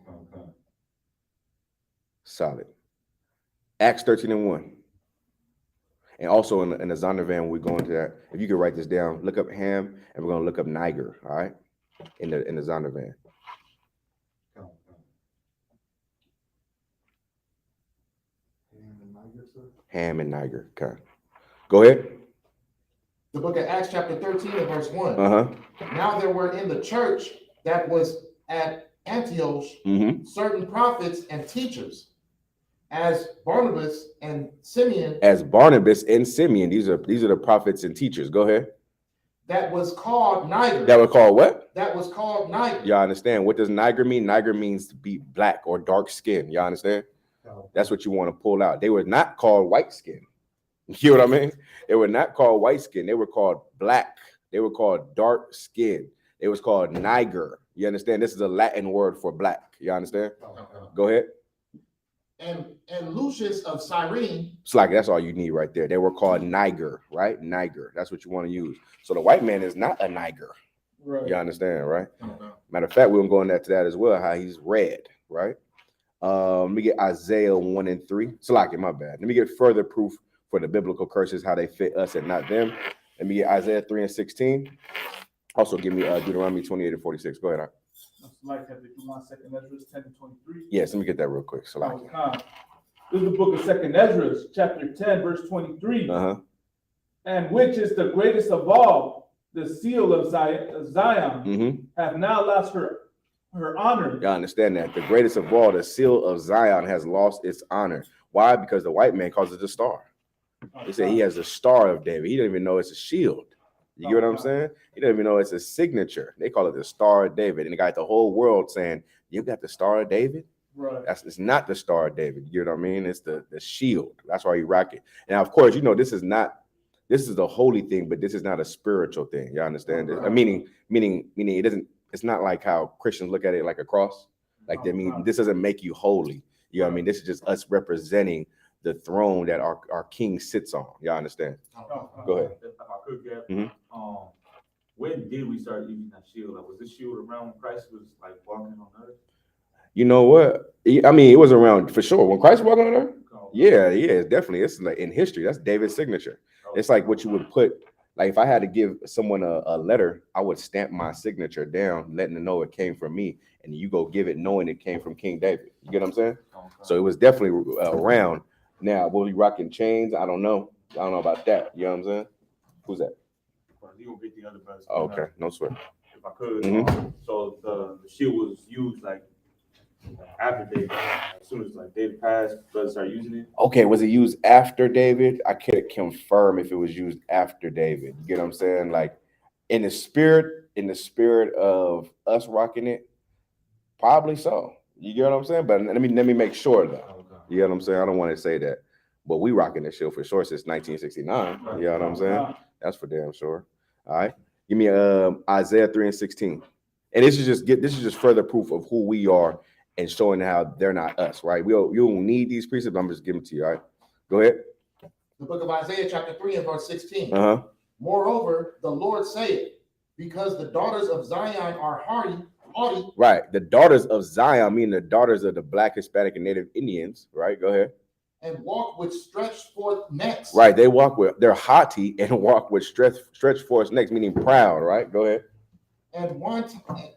Okay. Solid. Acts 13 and 1. And also in the Zondervan, when we go into that, if you could write this down, look up Ham, and we're going to look up Niger, all right? In the Zondervan. Ham and Niger, okay. Go ahead. The book of Acts chapter 13 and verse 1. Uh-huh. Now there were in the church that was at Antioch certain prophets and teachers, as Barnabas and Simeon. As Barnabas and Simeon, these are the prophets and teachers. Go ahead. That was called Niger. That was called what? That was called Niger. Y'all understand? What does Niger mean? Niger means to be black or dark skin. Y'all understand? That's what you want to pull out. They were not called white skin. You know what I mean? They were not called white skin. They were called black. They were called dark skin. It was called Niger. You understand? This is a Latin word for black. You understand? Go ahead. And Lucius of Cyrene. It's like that's all you need right there. They were called Niger, right? Niger. That's what you want to use. So the white man is not a Niger. Right. You understand, right? Matter of fact, we're gonna go into that as well. How he's red, right? Let me get Isaiah 1 and 3. Salaki, my bad. Let me get further proof for the biblical curses, how they fit us and not them. Let me get Isaiah 3 and 16. Also, give me Deuteronomy 28 and 46. Go ahead. Like have to do my second Ezra 10 and 23. Yes, let me get that real quick. Salaki. This is the book of second Ezra, chapter 10, verse 23. And which is the greatest of all, the seal of Zion, have now lost her honor. Y'all understand that? The greatest of all, the seal of Zion, has lost its honor. Why? Because the white man calls it the star. They say he has the star of David. He didn't even know it's a shield. You get what I'm saying? He doesn't even know it's a signature. They call it the Star of David. And they got the whole world saying, you got the Star of David? Right. It's not the Star of David. You know what I mean? It's the shield. That's why you rock it. And of course, you know, this is the holy thing, but this is not a spiritual thing. You understand? Meaning it doesn't, it's not like how Christians look at it like a cross. Like, that means this doesn't make you holy. You know what I mean? This is just us representing the throne that our king sits on. Y'all understand? Go ahead. If I could get, Mhm. when did we start using that shield? Like, was this shield around when Christ was like walking on earth? You know what? I mean, it was around for sure when Christ walked on earth. Yeah, it's definitely. It's like in history. That's David's signature. It's like what you would put. Like, if I had to give someone a letter, I would stamp my signature down, letting them know it came from me, and you go give it knowing it came from King David. You get what I'm saying? So it was definitely around. Now, will he rocking chains? I don't know. I don't know about that. You know what I'm saying? Who's that? You gonna get the other brothers. Oh, okay, no sweat. If I could. Mhm. So the shield was used like after David. As soon as like David passed, brothers started using it. Okay, was it used after David? I can't confirm if it was used after David. You get what I'm saying? Like, in the spirit of us rocking it, probably so. You get what I'm saying? But let me make sure though. Okay. You get what I'm saying? I don't want to say that, but we rocking this shield for sure since 1969. You know what I'm saying? That's for damn sure. All right, give me Isaiah 3:16, and this is just further proof of who we are and showing how they're not us. Right? You don't need these precepts. I'm just giving them to you. All right, go ahead. The book of Isaiah, chapter 3 and verse 16. Moreover, the Lord saith, because the daughters of Zion are haughty. Right, the daughters of Zion, meaning the daughters of the Black, Hispanic, and Native Indians. Right, go ahead. And walk with stretched forth necks. Right, they're haughty and walk with stretched forth necks, meaning proud. Right, go ahead. And wanting eyes.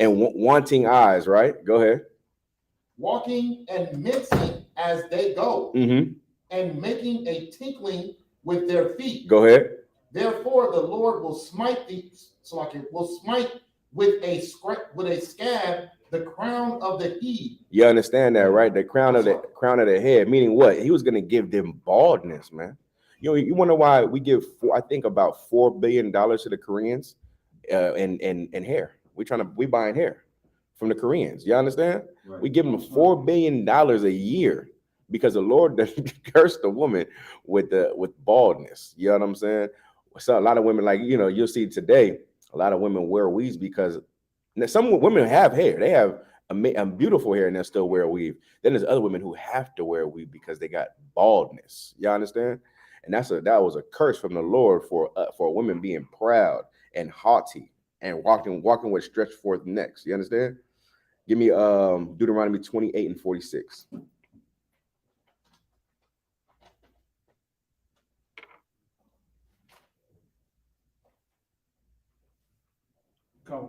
And wanting eyes. Right, go ahead. Walking and mincing as they go. Mm-hmm. And making a tinkling with their feet. Go ahead. Therefore, the Lord will smite with a scab the crown of the head. You understand that, right? The crown of the head, meaning what? He was going to give them baldness, man. You wonder why we give I think about $4 billion to the Koreans in hair. We buying hair from the Koreans. You understand? Right. We give them $4 billion a year because the Lord cursed the woman with baldness. You know what I'm saying? So a lot of women, like, you'll see today, a lot of women wear weaves because some women have hair. They have a beautiful hair and they still wear a weave. Then there's other women who have to wear a weave because they got baldness. You understand? And that was a curse from the Lord for women being proud and haughty and walking with stretched forth necks. You understand? Give me Deuteronomy 28 and 46.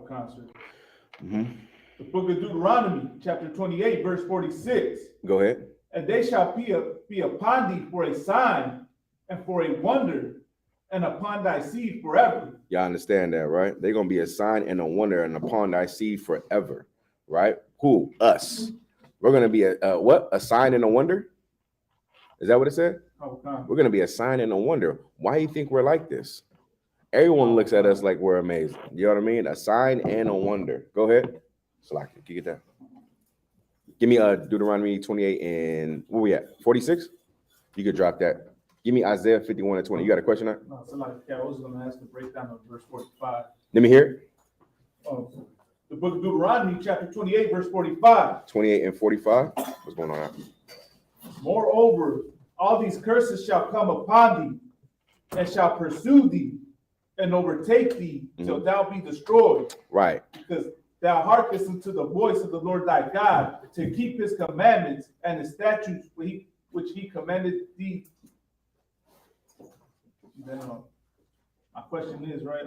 Concert. Mm-hmm. The book of Deuteronomy, chapter 28, verse 46. Go ahead. And they shall be upon thee for a sign and for a wonder, and upon thy seed forever. Y'all understand that, right? They're gonna be a sign and a wonder, and upon thy seed forever, right? Who? Us. We're gonna be a sign and a wonder. Is that what it said? We're gonna be a sign and a wonder. Why do you think we're like this? Everyone looks at us like we're amazing. You know what I mean? A sign and a wonder. Go ahead. Slack it. Can you get that? Give me Deuteronomy 28 and where we at? 46? You could drop that. Give me Isaiah 51 and 20. You got a question on? No, so I was going to ask the breakdown of verse 45. Let me hear it. The book of Deuteronomy, chapter 28, verse 45. 28 and 45. What's going on now? Moreover, all these curses shall come upon thee and shall pursue thee and overtake thee till thou be destroyed. Right. Because thou hearkenest unto the voice of the Lord thy God to keep his commandments and his statutes which he commanded thee. Then my question is, right,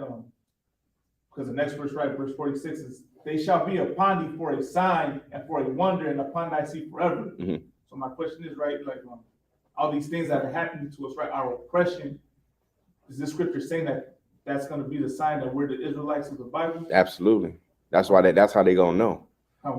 because the next verse, right, verse 46 is, they shall be upon thee for a sign and for a wonder and upon thy seed forever. Mm-hmm. So my question is, right, like all these things that are happening to us, right, our oppression, is this scripture saying that that's going to be the sign that we're the Israelites of the Bible? Absolutely. That's why that's how they're going to know.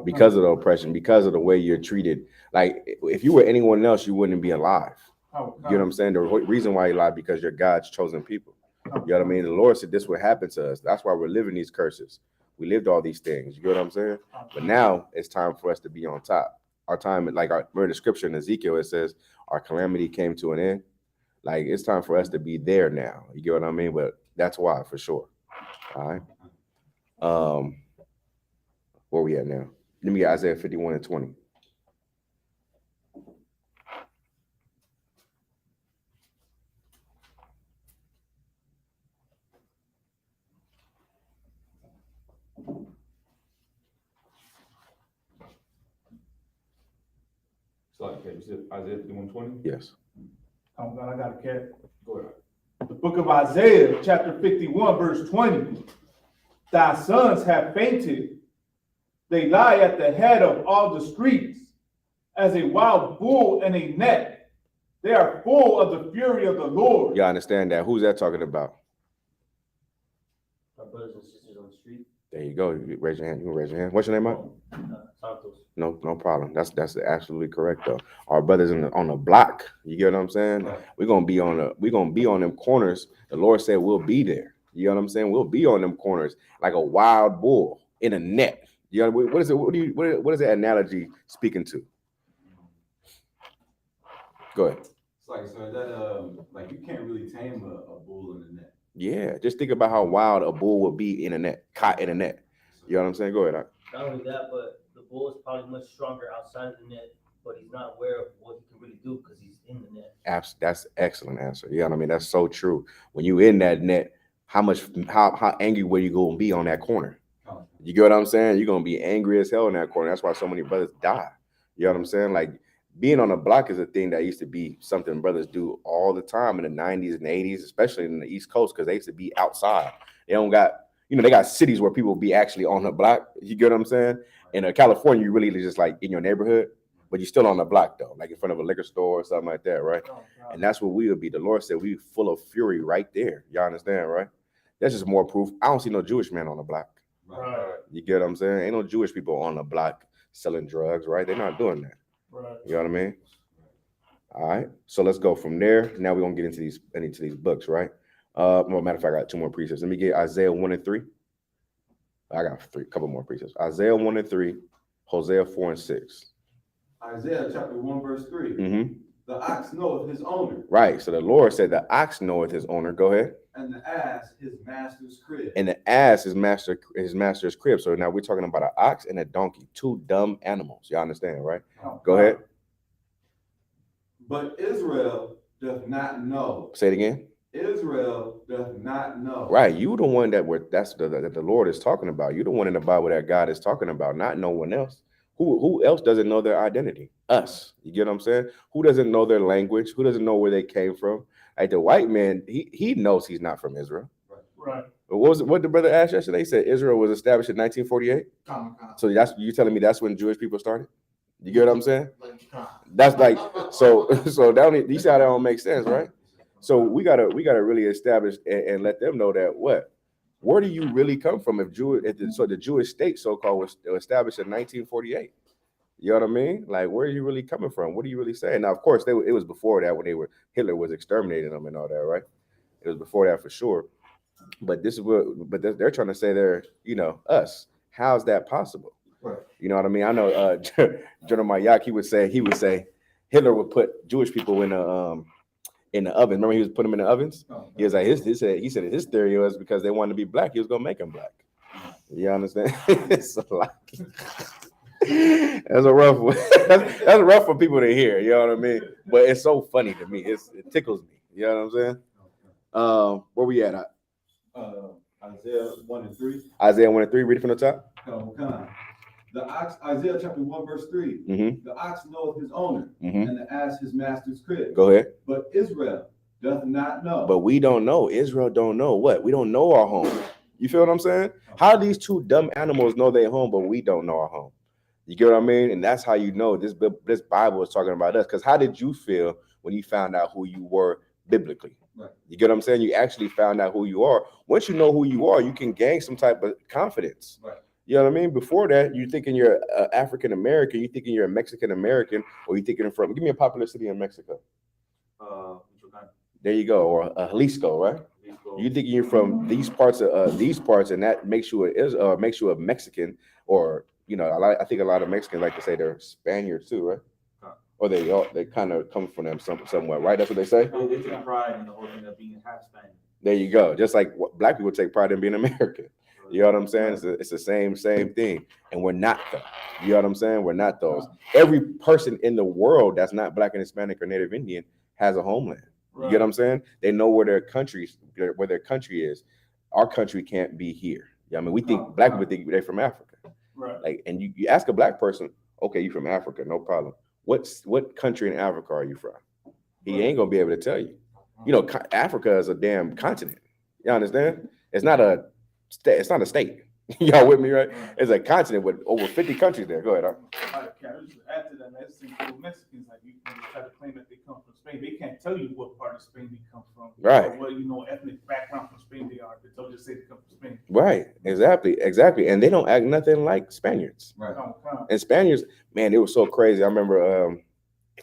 Because of the oppression, because of the way you're treated. Like, if you were anyone else, you wouldn't be alive. You know what I'm saying? The reason why you're alive, because you're God's chosen people. You know what I mean? The Lord said this would happen to us. That's why we're living these curses. We lived all these things. You get what I'm saying? But now it's time for us to be on top. Our time, like we're in the scripture in Ezekiel, it says our calamity came to an end. Like, it's time for us to be there now. You get what I mean? But that's why, for sure. All right. Where we at now? Let me get Isaiah 51 and 20. So, okay, you said Isaiah 51:20? Yes. Oh God, I got a cat. Go ahead. The book of Isaiah, chapter 51, verse 20. Thy sons have fainted. They lie at the head of all the streets, as a wild bull in a net. They are full of the fury of the Lord. Y'all understand that? Who's that talking about? My brothers and sisters on the street. There you go. You raise your hand. You can raise your hand. What's your name, Mike? Santos. No problem. That's absolutely correct though. Our brothers on the block. You get what I'm saying? Right. We're gonna be on them corners. The Lord said we'll be there. You know what I'm saying? We'll be on them corners like a wild bull in a net. You know what is it? What is that analogy speaking to? Go ahead. It's like, so that like you can't really tame a bull in the net. Yeah, just think about how wild a bull would be in a net, caught in a net. You know what I'm saying? Go ahead. Not only that, but the bull is probably much stronger outside of the net, but he's not aware of what he can really do because he's in the net. That's excellent answer. You know what I mean? That's so true. When you in that net, how angry were you gonna be on that corner? You get what I'm saying? You're gonna be angry as hell in that corner. That's why so many brothers die. You know what I'm saying? Like being on a block is a thing that used to be something brothers do all the time in the 90s and 80s, especially in the East Coast, because they used to be outside. They don't got, they got cities where people be actually on the block. You get what I'm saying? In California, you really just like in your neighborhood, but you're still on the block though, like in front of a liquor store or something like that, right? And that's what we would be. The Lord said we full of fury right there. Y'all understand, right? That's just more proof. I don't see no Jewish man on the block. Right. You get what I'm saying? Ain't no Jewish people on the block selling drugs, right? They're not doing that. Right. You know what I mean? All right. So let's go from there. Now we're gonna get into these books, right? Well, matter of fact, I got 2 more precepts. Let me get Isaiah 1 and 3. I got a couple more precepts. Isaiah 1 and 3, Hosea 4 and 6. Isaiah chapter 1, verse 3. Mm-hmm. The ox knoweth his owner. Right. So the Lord said the ox knoweth his owner. Go ahead. And the ass his master's crib. And the ass is his master's crib. So now we're talking about an ox and a donkey, 2 dumb animals. Y'all understand, right? Go ahead. But Israel doth not know. Say it again. Israel doth not know. Right. You the one that the Lord is talking about. You the one in the Bible that God is talking about, not no one else. Who else doesn't know their identity? Us. You get what I'm saying? Who doesn't know their language? Who doesn't know where they came from? Like the white man, he knows he's not from Israel. Right. But what the brother asked yesterday? He said Israel was established in 1948. So you telling me that's when Jewish people started? You get what I'm saying? That's like so down here, you see how that don't make sense, right? So we gotta really establish and let them know that where do you really come from? So the Jewish state so-called was established in 1948. You know what I mean? Like, where are you really coming from? What are you really saying? Now, of course, it was before that when Hitler was exterminating them and all that, right? It was before that for sure. But they're trying to say they're, us. How's that possible? Right. You know what I mean? I know General Mayak, he would say Hitler would put Jewish people in the oven. Remember he was putting them in the ovens? He was like he said his theory was because they wanted to be black, he was gonna make them black. You understand? So like that's a rough one. That's rough for people to hear, you know what I mean? But it's so funny to me. It tickles me. You know what I'm saying? Where we at? Isaiah 1 and 3. Isaiah 1 and 3, read it from the top. The ox, Isaiah chapter 1, verse 3. Mm-hmm. The ox knoweth his owner, Mm-hmm. and the ass his master's crib. Go ahead. But Israel doth not know. But we don't know. Israel don't know what? We don't know our home. You feel what I'm saying? How do these 2 dumb animals know their home, but we don't know our home? You get what I mean? And that's how you know this Bible is talking about us. Because how did you feel when you found out who you were biblically? Right. You get what I'm saying? You actually found out who you are. Once you know who you are, you can gain some type of confidence. Right. You know what I mean? Before that, you thinking you're African American, you thinking you're a Mexican American, or you thinking from. Give me a popular city in Mexico. There you go, or Jalisco, right? You thinking you're from these parts, and that makes you a Mexican, or I think a lot of Mexicans like to say they're Spaniards too, right? Or they kind of come from them somewhat, right? That's what they say. They take pride in the whole thing of being half Spanish. There you go. Just like black people take pride in being American. You know what I'm saying? It's the same thing. And we're not though. You know what I'm saying? We're not those. Every person in the world that's not Black and Hispanic or Native Indian has a homeland. You get what I'm saying? They know where their country is. Our country can't be here. I mean, we think Black people think they're from Africa. Right. Like, and you ask a Black person, okay, you from Africa, no problem. What country in Africa are you from? He ain't gonna be able to tell you. You know, Africa is a damn continent. You understand? It's not a state. Y'all with me, right? It's a continent with over 50 countries there. Go ahead. Can just add to that, man? It's the Mexicans, like you try to claim that they come from Spain. They can't tell you what part of Spain they come from. Right. Or what, ethnic background from Spain they are. They'll just say they come from Spain. Right. Exactly. And they don't act nothing like Spaniards. Right. And Spaniards, man, it was so crazy. I remember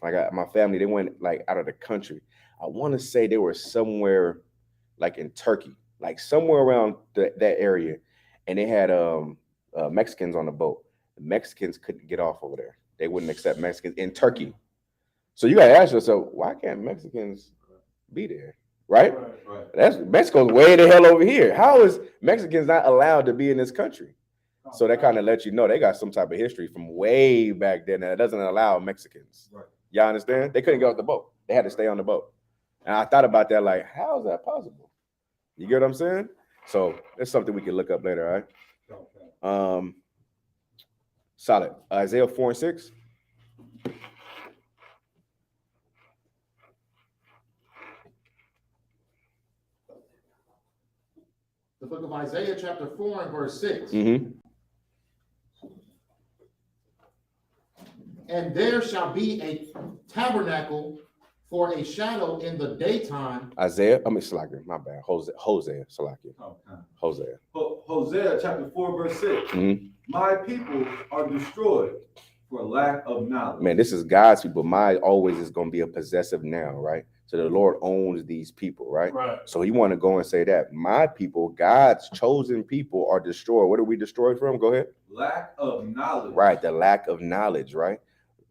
my family, they went like out of the country. I want to say they were somewhere like in Turkey, like somewhere around that area. And they had Mexicans on the boat. The Mexicans couldn't get off over there. They wouldn't accept Mexicans in Turkey. So you got to ask yourself, why can't Mexicans be there? Right? That's Mexico's way the hell over here. How is Mexicans not allowed to be in this country? So that kind of lets you know they got some type of history from way back then that doesn't allow Mexicans. Right. Y'all understand? They couldn't get off the boat. They had to stay on the boat. And I thought about that, like, how is that possible? You get what I'm saying? So it's something we can look up later, all right? Solid. Isaiah 4:6. The book of Isaiah, chapter 4 and verse 6. Mm-hmm. And there shall be a tabernacle for a shadow in the daytime. Salakia, my bad. Hosea, Salakia. Hosea. Hosea chapter 4, verse 6. Mm-hmm. My people are destroyed for lack of knowledge. Man, this is God's people. My always is going to be a possessive noun, right? So the Lord owns these people, right? Right. So you want to go and say that my people, God's chosen people, are destroyed. What are we destroyed from? Go ahead. Lack of knowledge. Right, the lack of knowledge, right?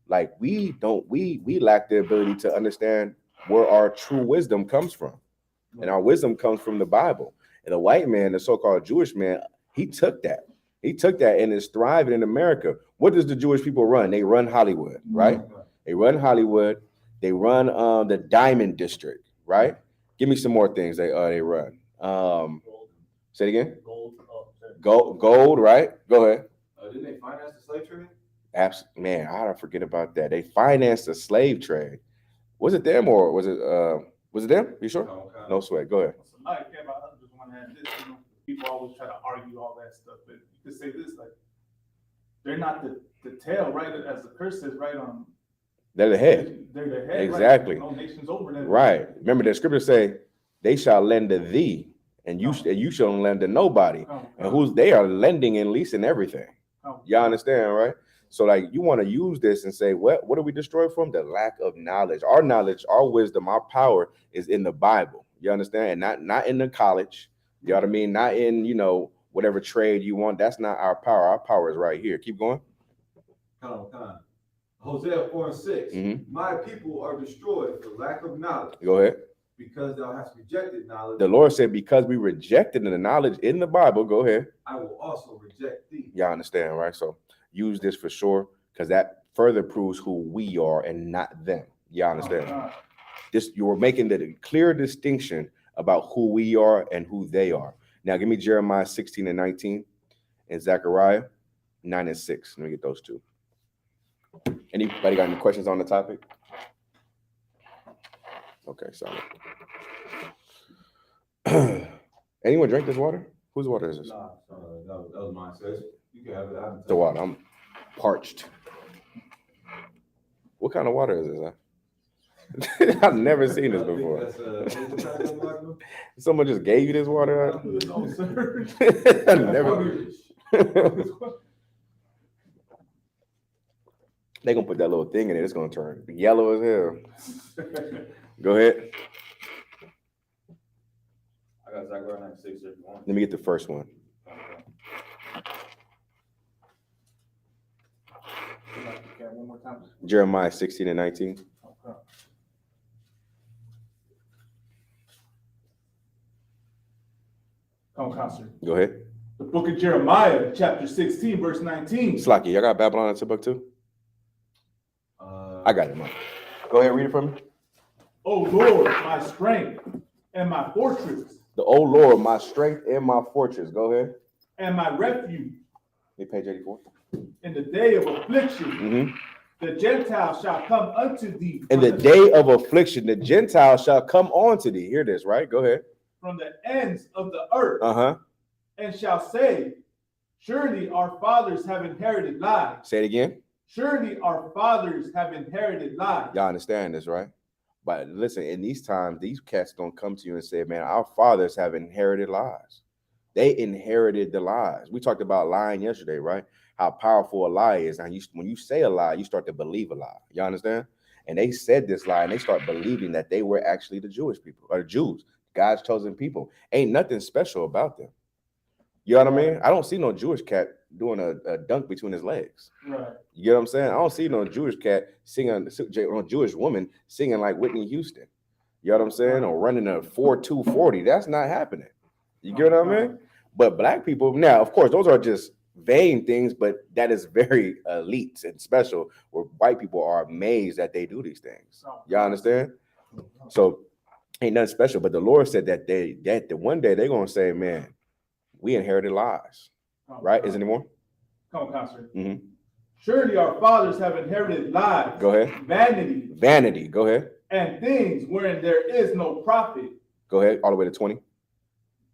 Like we lack the ability to understand where our true wisdom comes from. And our wisdom comes from the Bible. And the white man, the so-called Jewish man, he took that and is thriving in America. What does the Jewish people run? They run Hollywood, right? They run Hollywood. They run the Diamond District, right? Give me some more things they run. Say it again. Gold, right? Go ahead. Didn't they finance the slave trade? Man, I don't forget about that. They financed the slave trade. Was it them or was it them? You sure? No sweat. Go ahead. Somebody came out. I just want to add this. People always try to argue all that stuff, but you could say this: like they're not the tail, right? As the curse says, right? They're the head. They're the head. Exactly. Right? No nations over them. Right. Remember the scriptures say, "They shall lend to thee, and you shall lend to nobody." And they are lending and leasing everything. Y'all understand, right? So like you want to use this and say, what do we destroy from? The lack of knowledge. Our knowledge, our wisdom, our power is in the Bible. You understand? And not in the college. You know what I mean? Not in, whatever trade you want. That's not our power. Our power is right here. Keep going. Hosea 4 and 6. Mm-hmm. My people are destroyed for lack of knowledge. Go ahead. Because thou hast rejected knowledge. The Lord said, because we rejected the knowledge in the Bible, go ahead. I will also reject thee. Y'all understand, right? So use this for sure, because that further proves who we are and not them. Y'all understand? You're making the clear distinction about who we are and who they are. Now give me Jeremiah 16 and 19 and Zechariah 9 and 6. Let me get those two. Anybody got any questions on the topic? Okay, sorry. Anyone drink this water? Whose water is this? Nah, that was mine, sis. You can have it. The water. I'm parched. What kind of water is this? Huh? I've never seen this before. Someone just gave you this water? No, sir. I never. They're gonna put that little thing in it. It's gonna turn yellow as hell. Go ahead. I got Zechariah 96 if you want. Let me get the first one. Okay, one more time. Jeremiah 16 and 19. Okay. Come on, concert. Go ahead. The book of Jeremiah, chapter 16, verse 19. Slacky, y'all got Babylon in Timbuktu? I got it, man. Go ahead, read it for me. O Lord, my strength and my fortress. The O Lord, my strength and my fortress. Go ahead. And my refuge. Page 84. In the day of affliction, the Gentiles shall come unto thee. In the day of affliction, the Gentiles shall come on to thee. Hear this, right? Go ahead. From the ends of the earth. And shall say, surely our fathers have inherited lies. Say it again. Surely our fathers have inherited lies. Y'all understand this, right? But listen, in these times, these cats gonna come to you and say, man, our fathers have inherited lies. They inherited the lies. We talked about lying yesterday, right? How powerful a lie is. And when you say a lie, you start to believe a lie. You understand? And they said this lie and they start believing that they were actually the Jewish people or Jews, God's chosen people. Ain't nothing special about them. You know what I mean? I don't see no Jewish cat doing a dunk between his legs. Right. You know what I'm saying? I don't see no Jewish cat singing, no Jewish woman singing like Whitney Houston. You know what I'm saying? Or running a 4.240. That's not happening. You get what I mean? But black people, now, of course, those are just vain things, but that is very elite and special where white people are amazed that they do these things. Y'all understand? So ain't nothing special. But the Lord said that one day they're going to say, man, we inherited lies. Right? Is there any more? Come on, concert. Surely our fathers have inherited lies. Go ahead. Vanity. Vanity. Go ahead. And things wherein there is no profit. Go ahead. All the way to 20.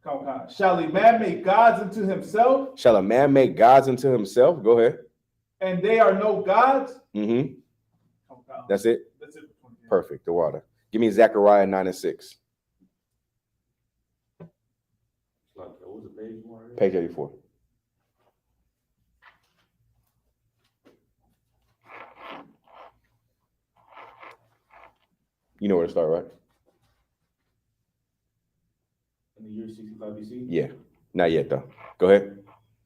Come on. Shall a man make gods unto himself? Shall a man make gods unto himself? Go ahead. And they are no gods? That's it? That's it. Perfect. The water. Give me Zechariah 9:6. What was the page you wanted? Page 84. You know where to start, right? In the year 65 BC? Yeah. Not yet, though. Go ahead.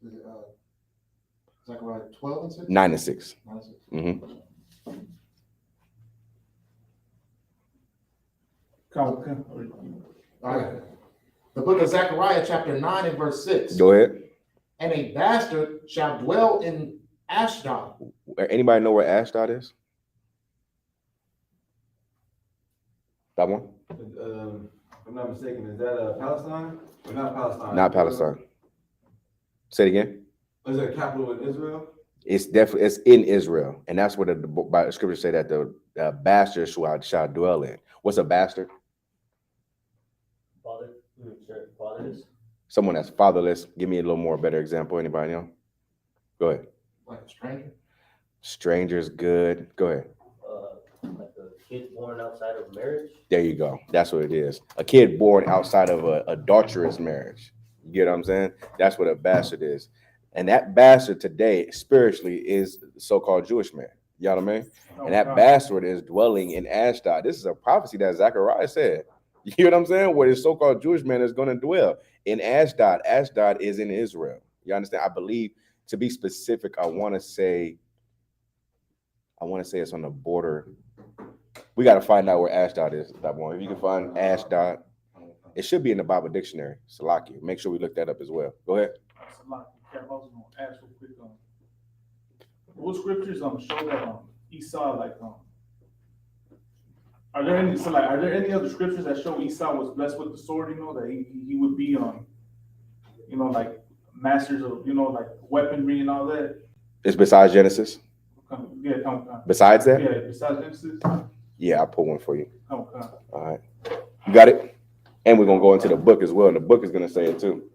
Is it, Zechariah 12 and 6? 9 and 6. 9 and 6. All right. The book of Zechariah, chapter 9 and verse 6. Go ahead. And a bastard shall dwell in Ashdod. Anybody know where Ashdod is? That one? If I'm not mistaken, is that Palestine? Or not Palestine? Not Palestine. Say it again. Is it a capital in Israel? It's definitely in Israel, and that's what the scriptures say that the bastard shall dwell in. What's a bastard? Fatherless. Someone that's fatherless. Give me a little more better example. Anybody know? Go ahead. Like a stranger? Stranger's good. Go ahead. Like a kid born outside of marriage. There you go. That's what it is. A kid born outside of a adulterous marriage. You get what I'm saying? That's what a bastard is. And that bastard today, spiritually, is the so-called Jewish man. You know what I mean? And that bastard is dwelling in Ashdod. This is a prophecy that Zechariah said. You hear what I'm saying? Where the so-called Jewish man is going to dwell in Ashdod. Ashdod is in Israel. You understand? I believe, to be specific, I want to say it's on the border. We got to find out where Ashdod is. That one. If you can find Ashdod, it should be in the Bible dictionary. Salaki. Make sure we look that up as well. Go ahead. Salaki. I was going to ask real quick. What scriptures show that Esau are there any other scriptures that show Esau was blessed with the sword? You know that he would be like masters of like weaponry and all that. It's besides Genesis. Besides that? Yeah, besides Genesis. Yeah, I'll pull one for you. Okay. All right. You got it? And we're going to go into the book as well. And the book is going to say it too.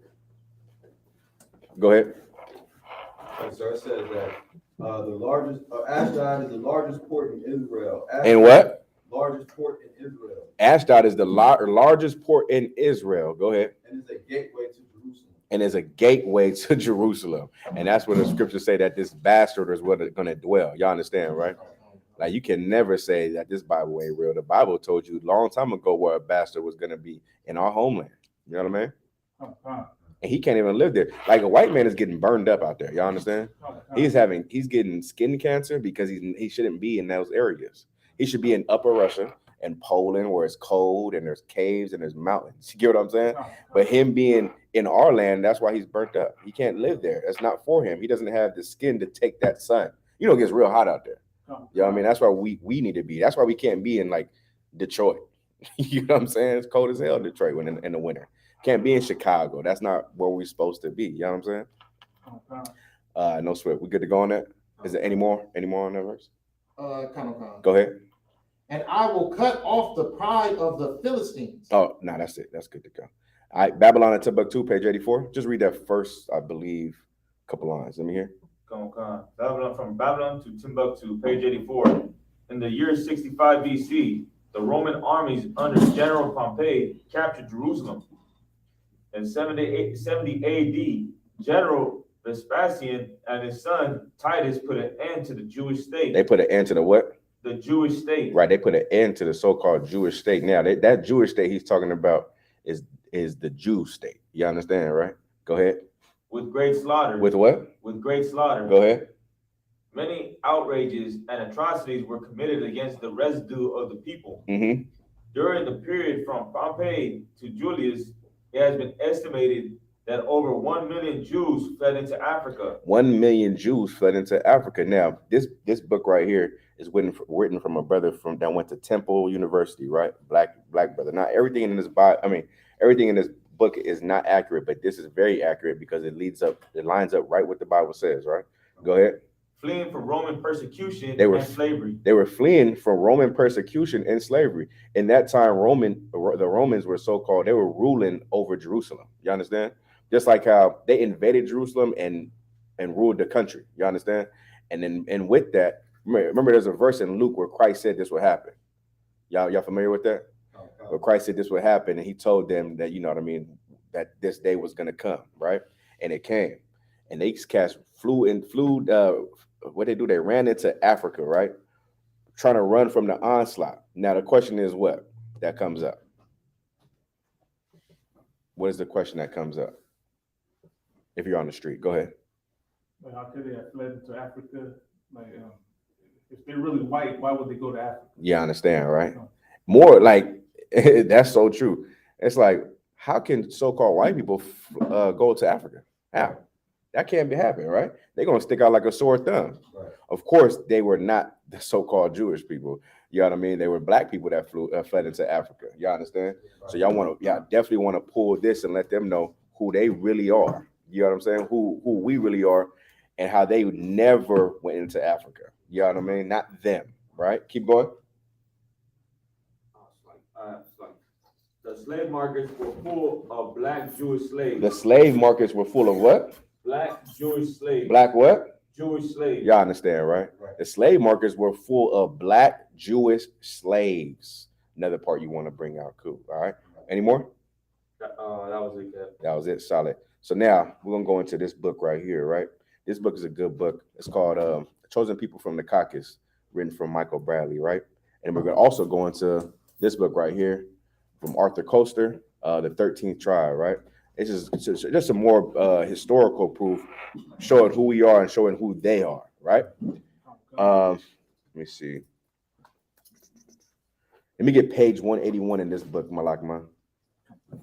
Go ahead. So it says that the largest, Ashdod is the largest port in Israel. And what? Largest port in Israel. Ashdod is the largest port in Israel. Go ahead. And it's a gateway to Jerusalem. And it's a gateway to Jerusalem. And that's where the scriptures say that this bastard is where it's going to dwell. Y'all understand, right? Like, you can never say that this Bible ain't real. The Bible told you a long time ago where a bastard was going to be in our homeland. You know what I mean? And he can't even live there. Like, a white man is getting burned up out there. Y'all understand? He's getting skin cancer because he shouldn't be in those areas. He should be in Upper Russia and Poland where it's cold and there's caves and there's mountains. You get what I'm saying? But him being in our land, that's why he's burnt up. He can't live there. That's not for him. He doesn't have the skin to take that sun. You know, it gets real hot out there. You know what I mean? That's why we need to be. That's why we can't be in like Detroit. You know what I'm saying? It's cold as hell in Detroit when in the winter. Can't be in Chicago. That's not where we're supposed to be. You know what I'm saying? No sweat. We good to go on that? Is there any more on that verse? Go ahead. And I will cut off the pride of the Philistines. Oh, no, that's it. That's good to go. All right, Babylon and Timbuktu, page 84. Just read that first, I believe, couple lines. Let me hear. Babylon, from Babylon to Timbuktu, page 84. In the year 65 BC, the Roman armies under General Pompey captured Jerusalem. In 70 AD, General Vespasian and his son Titus put an end to the Jewish state. They put an end to the what? The Jewish state. Right, they put an end to the so-called Jewish state. Now, that Jewish state he's talking about is the Jew state. You understand, right? Go ahead. With great slaughter. With what? With great slaughter. Go ahead. Many outrages and atrocities were committed against the residue of the people. Mm-hmm. During the period from Pompey to Julius, it has been estimated that over 1 million Jews fled into Africa. 1 million Jews fled into Africa. Now, this book right here is written from a brother that went to Temple University, right? Black brother. Not everything in this everything in this book is not accurate, but this is very accurate because it lines up right what the Bible says, right? Go ahead. Fleeing from Roman persecution and slavery. They were fleeing from Roman persecution and slavery. In that time, the Romans were so-called, they were ruling over Jerusalem. You understand? Just like how they invaded Jerusalem and ruled the country. You understand? And with that, remember there's a verse in Luke where Christ said this would happen. Y'all familiar with that? Where Christ said this would happen, and he told them that, you know what I mean, that this day was going to come, right? And it came. And they flew, what they do, they ran into Africa, right? Trying to run from the onslaught. Now, the question is what? That comes up. What is the question that comes up? If you're on the street, go ahead. Like, how could they have fled into Africa? Like, if they're really white, why would they go to Africa? Yeah, I understand, right? More like, that's so true. It's like, how can so-called white people go to Africa? How? That can't be happening, right? They're going to stick out like a sore thumb. Right. Of course, they were not the so-called Jewish people. You know what I mean? They were black people that fled into Africa. You understand? Right. So y'all definitely want to pull this and let them know who they really are. You know what I'm saying? Who we really are and how they never went into Africa. You know what I mean? Not them, right? Keep going. The slave markets were full of black Jewish slaves. The slave markets were full of what? Black Jewish slaves. Black what? Jewish slaves. Y'all understand, right? The slave markets were full of black Jewish slaves. Another part you want to bring out. Cool. All right. Any more? That was it, Kev. That was it. Solid. So now we're going to go into this book right here, right? This book is a good book. It's called Chosen People from the Caucasus, written from Michael Bradley, right? And we're going to also go into this book right here from Arthur Koester, the 13th Tribe, right? It's just some more historical proof showing who we are and showing who they are, right? Let me see. Let me get page 181 in this book, Malakma.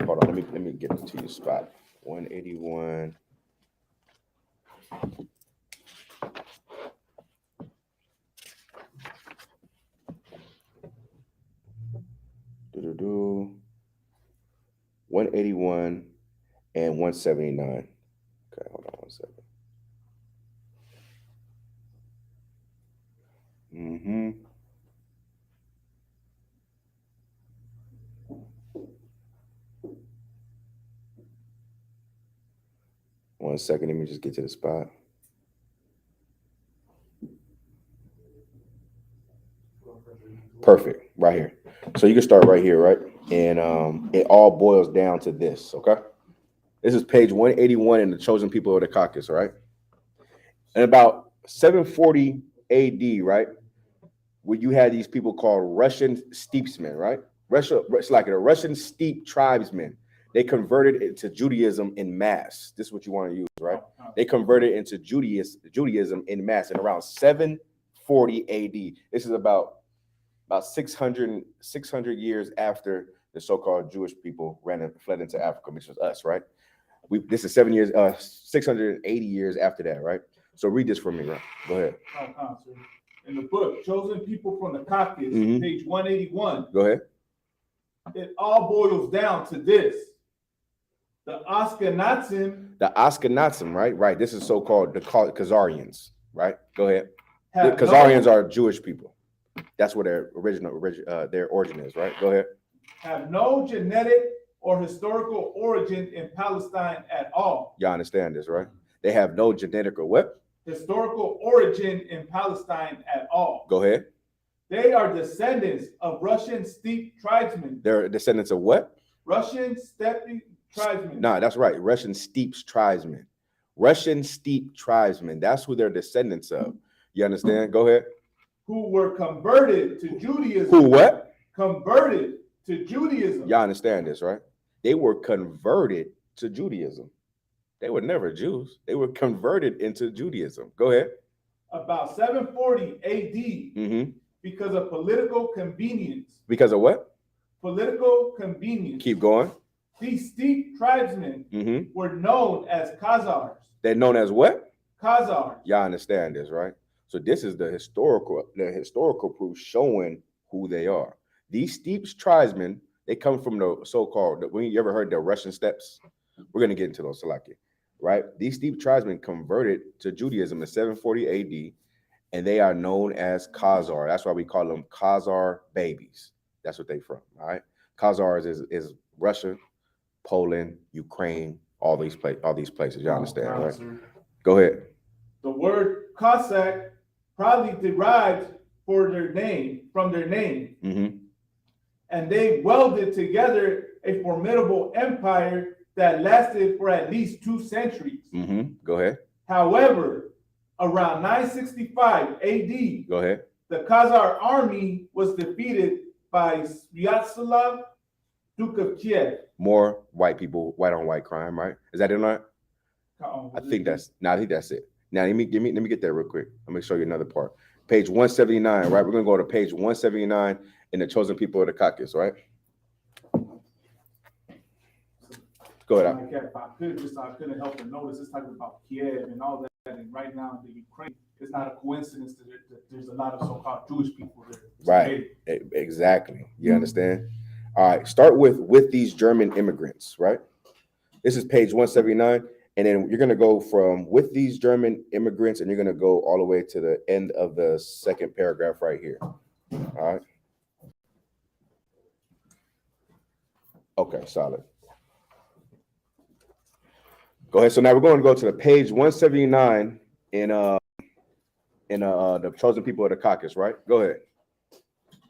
Hold on, let me get to your spot. 181. Do 181 and 179. Okay, hold on 1 second. Mm-hmm. One second, let me just get to the spot. Perfect, right here. So you can start right here, right? And it all boils down to this, okay? This is page 181 in the Chosen People of the Caucasus, right? And about 740 AD, right? Where you had these people called Russian steepsmen, right? It's like a Russian steep tribesmen. They converted into Judaism in mass. This is what you want to use, right? They converted into Judaism in mass in around 740 AD. This is about about 600 years after the so-called Jewish people fled into Africa, which was us, right? This is 680 years after that, right? So read this for me, right? Go ahead. In the book, Chosen People from the Caucasus, page 181. Go ahead. It all boils down to this. The Ashkenazim, right? Right. This is so-called the Khazarians, right? Go ahead. The Khazarians are Jewish people. That's where their their origin is, right? Go ahead. Have no genetic or historical origin in Palestine at all. Y'all understand this, right? They have no genetic or what? Historical origin in Palestine at all. Go ahead. They are descendants of Russian steppe tribesmen. They're descendants of what? Russian steppe tribesmen. Nah, that's right. Russian steppe tribesmen. Russian steppe tribesmen. That's who they're descendants of. You understand? Go ahead. Who were converted to Judaism. Who what? Converted to Judaism. Y'all understand this, right? They were converted to Judaism. They were never Jews. They were converted into Judaism. Go ahead. About 740 AD, because of political convenience. Because of what? Political convenience. Keep going. These steppe tribesmen were known as Khazars. They're known as what? Khazars. Y'all understand this, right? So this is the historical proof showing who they are. These steppe tribesmen, they come from the so-called, when you ever heard the Russian steppes? We're going to get into those, Salaki, right? These steppe tribesmen converted to Judaism in 740 AD, and they are known as Khazar. That's why we call them Khazar babies. That's what they from, all right? Khazars is Russia, Poland, Ukraine, all these places. Y'all understand, right? Sir. Go ahead. The word Cossack probably derives from their name. And they welded together a formidable empire that lasted for at least 2 centuries. Go ahead. However, around 965 AD, Go ahead. the Khazar army was defeated by Sviatoslav, Duke of Kiev. More white people, white on white crime, right? Is that it? Not? I think that's it. Now let me get there real quick. Let me show you another part. Page 179, right? We're gonna go to page 179 in the Chosen People of the Caucasus, right? Go ahead. If I couldn't help but notice it's talking about Kiev and all that, and right now in the Ukraine, it's not a coincidence that there's a lot of so-called Jewish people there. Right. Exactly. You understand? All right. Start with these German immigrants, right? This is page 179. And then you're going to go from with these German immigrants, and you're going to go all the way to the end of the second paragraph right here. All right. Okay, solid. Go ahead. So now we're going to go to the page 179 in the Chosen People of the Caucasus, right? Go ahead.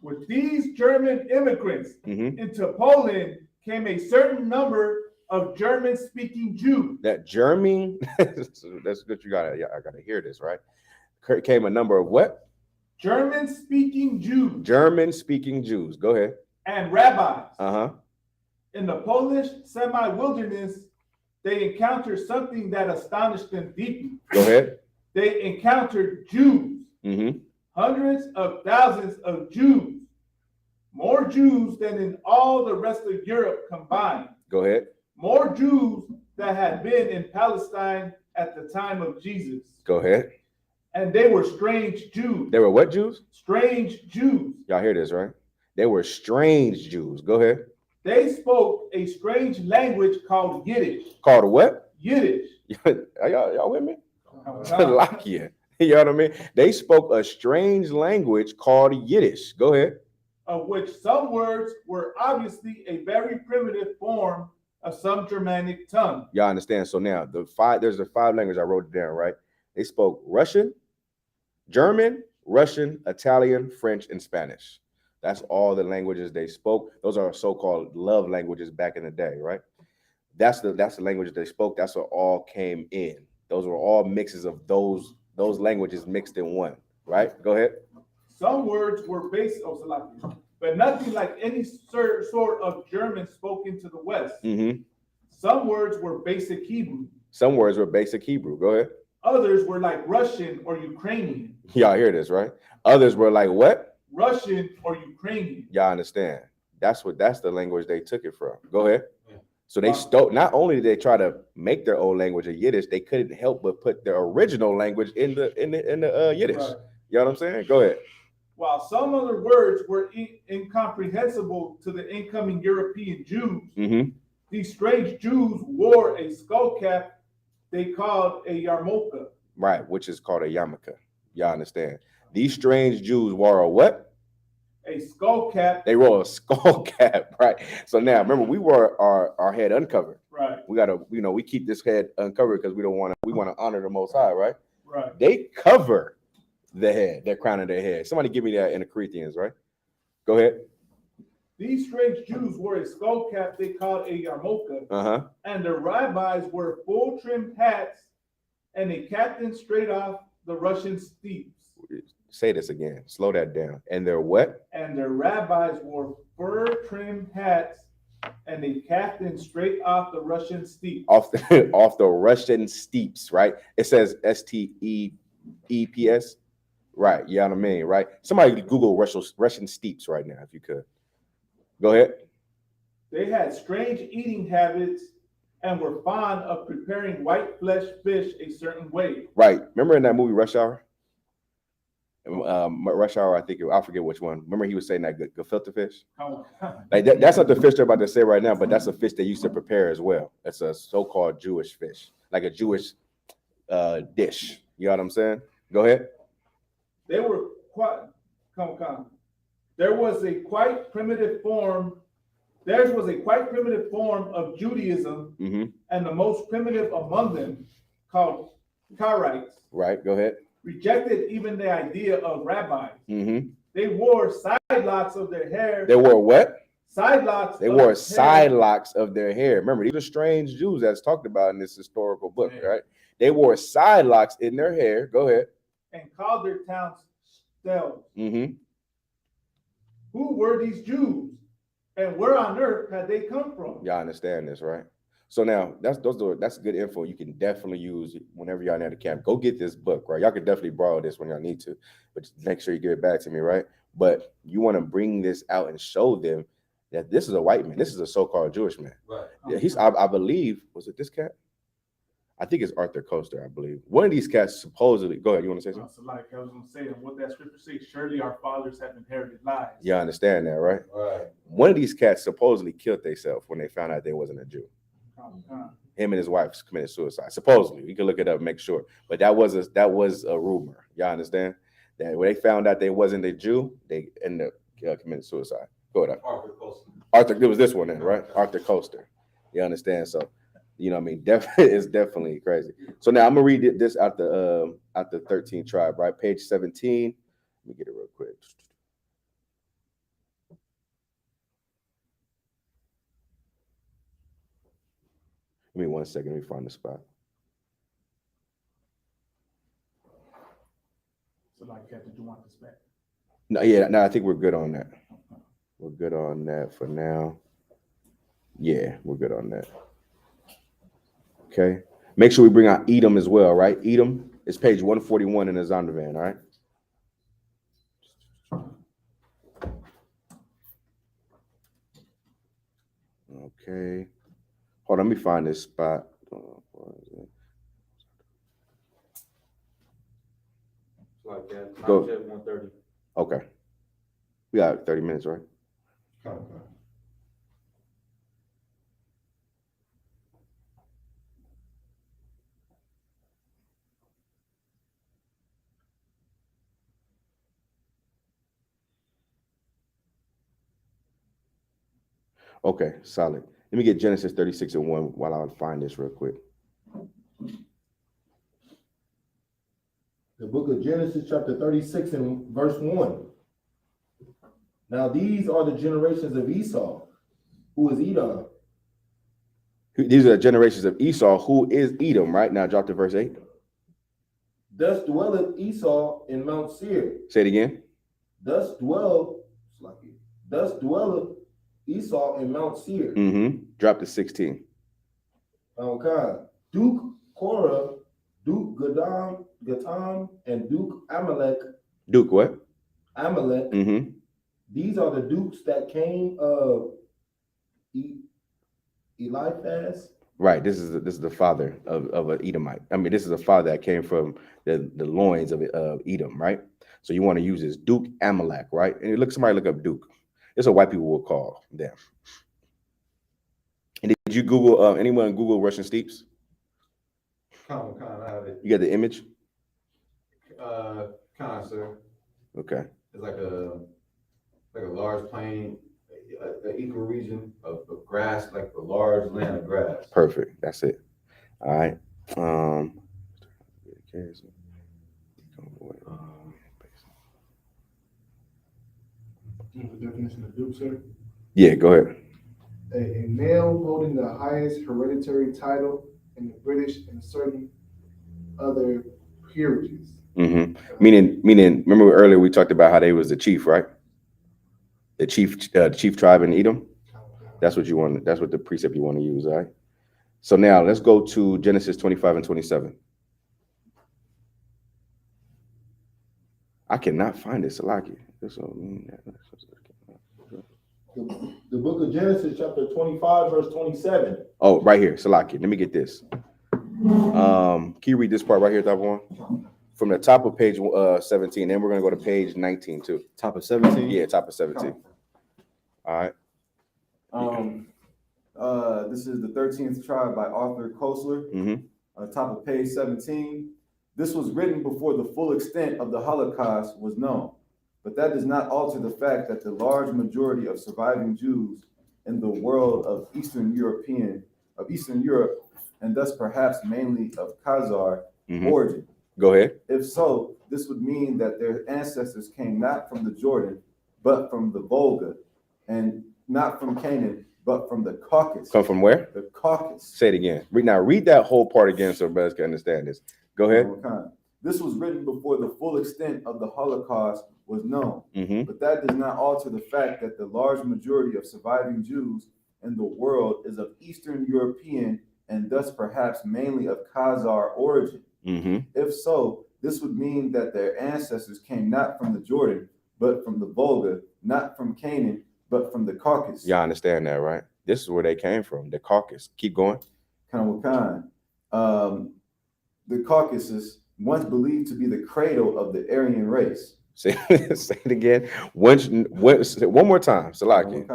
With these German immigrants into Poland came a certain number of German-speaking Jews. That German, that's good. I gotta hear this, right? Came a number of what? German-speaking Jews. German-speaking Jews. Go ahead. And rabbis. In the Polish semi-wilderness, they encountered something that astonished them deeply. Go ahead. They encountered Jews. Hundreds of thousands of Jews. More Jews than in all the rest of Europe combined. Go ahead. More Jews that had been in Palestine at the time of Jesus. Go ahead. And they were strange Jews. They were what Jews? Strange Jews. Y'all hear this, right? They were strange Jews. Go ahead. They spoke a strange language called Yiddish. Called what? Yiddish. y'all with me? Like you. You know what I mean? They spoke a strange language called Yiddish. Go ahead. Of which some words were obviously a very primitive form of some Germanic tongue. Y'all understand? So now there's the 5 languages I wrote it down, right? They spoke Russian, German, Russian, Italian, French, and Spanish. That's all the languages they spoke. Those are so-called love languages back in the day, right? That's the language they spoke. That's what all came in. Those were all mixes of those languages mixed in one, right? Go ahead. Some words were based but nothing like any sort of German spoken to the West. Some words were basic Hebrew. Some words were basic Hebrew. Go ahead. Others were like Russian or Ukrainian. Y'all hear this, right? Others were like what? Russian or Ukrainian. Y'all understand? That's the language they took it from. Go ahead. Yeah. So they stole. Not only did they try to make their own language a Yiddish, they couldn't help but put their original language in the Yiddish. Right. You know what I'm saying? Go ahead. While some other words were incomprehensible to the incoming European Jews, Mm-hmm. these strange Jews wore a skull cap they called a yarmulke. Right, which is called a yarmulke. Y'all understand? These strange Jews wore a what? A skull cap. They wore a skull cap, right? So now, remember, we wore our head uncovered. Right. We gotta, we keep this head uncovered because we want to honor the Most High, right? Right. They cover the head, their crown of their head. Somebody give me that in the Corinthians, right? Go ahead. These strange Jews wore a skull cap they called a yarmulke, and their rabbis wore full trimmed hats and a captain straight off the Russian steeps. Say this again. Slow that down. And they're what? And their rabbis wore fur trimmed hats and a captain straight off the Russian steeps. Off the Russian steeps, right? It says STEEPS. Right. You know what I mean? Right. Somebody Google Russian steeps right now, if you could. Go ahead. They had strange eating habits and were fond of preparing white flesh fish a certain way. Right. Remember in that movie Rush Hour? Rush Hour, I forget which one. Remember he was saying that gefilte fish? Oh, Like that's not the fish they're about to say right now, but that's a fish they used to prepare as well. It's a so-called Jewish fish, like a Jewish dish. You know what I'm saying? Go ahead. They were quite There was a quite primitive form. Theirs was a quite primitive form of Judaism, and the most primitive among them, called Karaites, Right. Go ahead. rejected even the idea of rabbis. They wore side locks of their hair. They wore what? Side locks. They wore side locks of their hair. Remember, these are strange Jews that's talked about in this historical book, right? They wore side locks in their hair. Go ahead. And called their towns Stel. Who were these Jews? And where on earth had they come from? Y'all understand this, right? So now that's good info you can definitely use whenever y'all near the camp. Go get this book, right? Y'all can definitely borrow this when y'all need to, but just make sure you give it back to me, right? But you want to bring this out and show them that this is a white man. This is a so-called Jewish man. Right. Yeah, I believe, was it this cat? I think it's Arthur Coaster, I believe. One of these cats supposedly, go ahead, you want to say something? So like I was going to say, and what that scripture says, surely our fathers have inherited lies. You understand that, right? Right. One of these cats supposedly killed themselves when they found out they wasn't a Jew. Him and his wife committed suicide. Supposedly, you can look it up, and make sure. But that was a rumor. Y'all understand that when they found out they wasn't a Jew, they ended up committing suicide. Go ahead. Arthur Coaster. Arthur, it was this one then, right? Arthur Coaster. You understand? So, you know what I mean? It's definitely crazy. So now I'm gonna read this out the 13th tribe, right? Page 17. Let me get it real quick. Give me 1 second. Let me find the spot. So like, did you want this back? No, I think we're good on that. We're good on that for now. Yeah, we're good on that. Okay. Make sure we bring out Edom as well, right? Edom is page 141 in the Zondervan, all right? Okay. Hold on, let me find this spot. Like that. Go. 130. Okay. We got 30 minutes, right? Okay, solid. Let me get Genesis 36:1 while I find this real quick. The book of Genesis, chapter 36 and verse 1. Now these are the generations of Esau, who is Edom. These are the generations of Esau, who is Edom, right? Now drop to verse 8. Thus dwelleth Esau in Mount Seir. Say it again. Thus dwelleth Esau in Mount Seir. Drop to 16. Okay. Duke Korah, Duke Gatam, and Duke Amalek. Duke what? Amalek. Mm-hmm. These are the dukes that came of Eliphaz. Right. This is the father of an Edomite. I mean, this is a father that came from the loins of Edom, right? So you want to use this Duke Amalek, right? And somebody look up Duke. It's what white people will call them. And did you Google anyone Google Russian steeps? Kind, I have it. You got the image? Kind, sir. Okay. It's like a large plain, an equal region of grass, like a large land of grass. Perfect. That's it. All right. The definition of duke, sir. Yeah, go ahead. A male holding the highest hereditary title in the British and certain other peerages. Mm-hmm. Meaning. Remember earlier we talked about how they was the chief, right? The chief tribe in Edom. That's what you want. That's what the precept you want to use. All right. So now let's go to Genesis 25 and 27. I cannot find it, Salaki. The book of Genesis, chapter 25, verse 27. Oh, right here, Salaki. Let me get this. Can you read this part right here, top one? From the top of page 17, then we're gonna go to page 19 too. Top of 17? Yeah, top of 17. All right. This is the 13th tribe by Arthur Koestler. Mm-hmm. On the top of page 17. This was written before the full extent of the Holocaust was known, but that does not alter the fact that the large majority of surviving Jews in the world of Eastern Europe, and thus perhaps mainly of Khazar origin. Go ahead. If so, this would mean that their ancestors came not from the Jordan, but from the Volga, and not from Canaan, but from the Caucasus. Come from where? The Caucasus. Say it again. Read that whole part again so brothers can understand this. Go ahead. This was written before the full extent of the Holocaust was known, but that does not alter the fact that the large majority of surviving Jews in the world is of Eastern European and thus perhaps mainly of Khazar origin. If so, this would mean that their ancestors came not from the Jordan, but from the Volga, not from Canaan, but from the Caucasus. Y'all understand that, right? This is where they came from, the Caucasus. Keep going. The Caucasus, once believed to be the cradle of the Aryan race. Say it again. One more time, Salaki.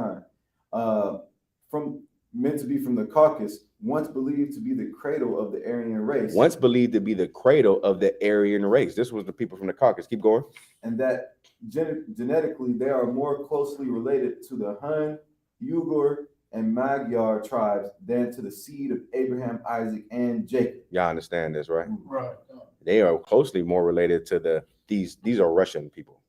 Meant to be from the Caucasus, once believed to be the cradle of the Aryan race. Once believed to be the cradle of the Aryan race. This was the people from the Caucasus. Keep going. And that genetically they are more closely related to the Hun, Uyghur, and Magyar tribes than to the seed of Abraham, Isaac, and Jacob. Y'all understand this, right? Right. They are closely more related to these are Russian people.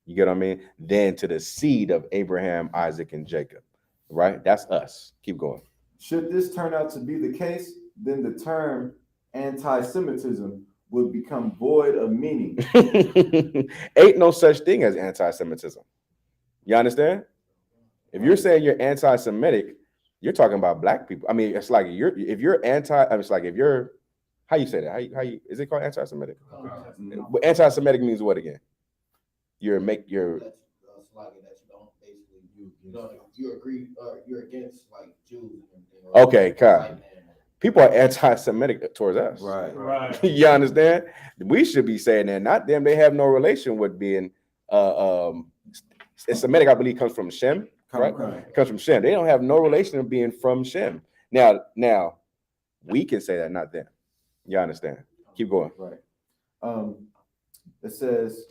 You get what I mean? Than to the seed of Abraham, Isaac, and Jacob. Right? That's us. Keep going. Should this turn out to be the case, then the term anti-Semitism would become void of meaning. Ain't no such thing as anti-Semitism. You understand? If you're saying you're anti-Semitic, you're talking about black people. I mean, it's like if you're how you say that? How you is it called anti-Semitic? But anti-Semitic means what again? You're that you don't basically you agree you're against like Jews and okay, Kyle. People are anti-Semitic towards us. Right. You understand? We should be saying that, not them. They have no relation with being Semitic, I believe, comes from Shem. Right? It comes from Shem. They don't have no relation of being from Shem. Now, we can say that, not them. You understand? Keep going. Right. It says,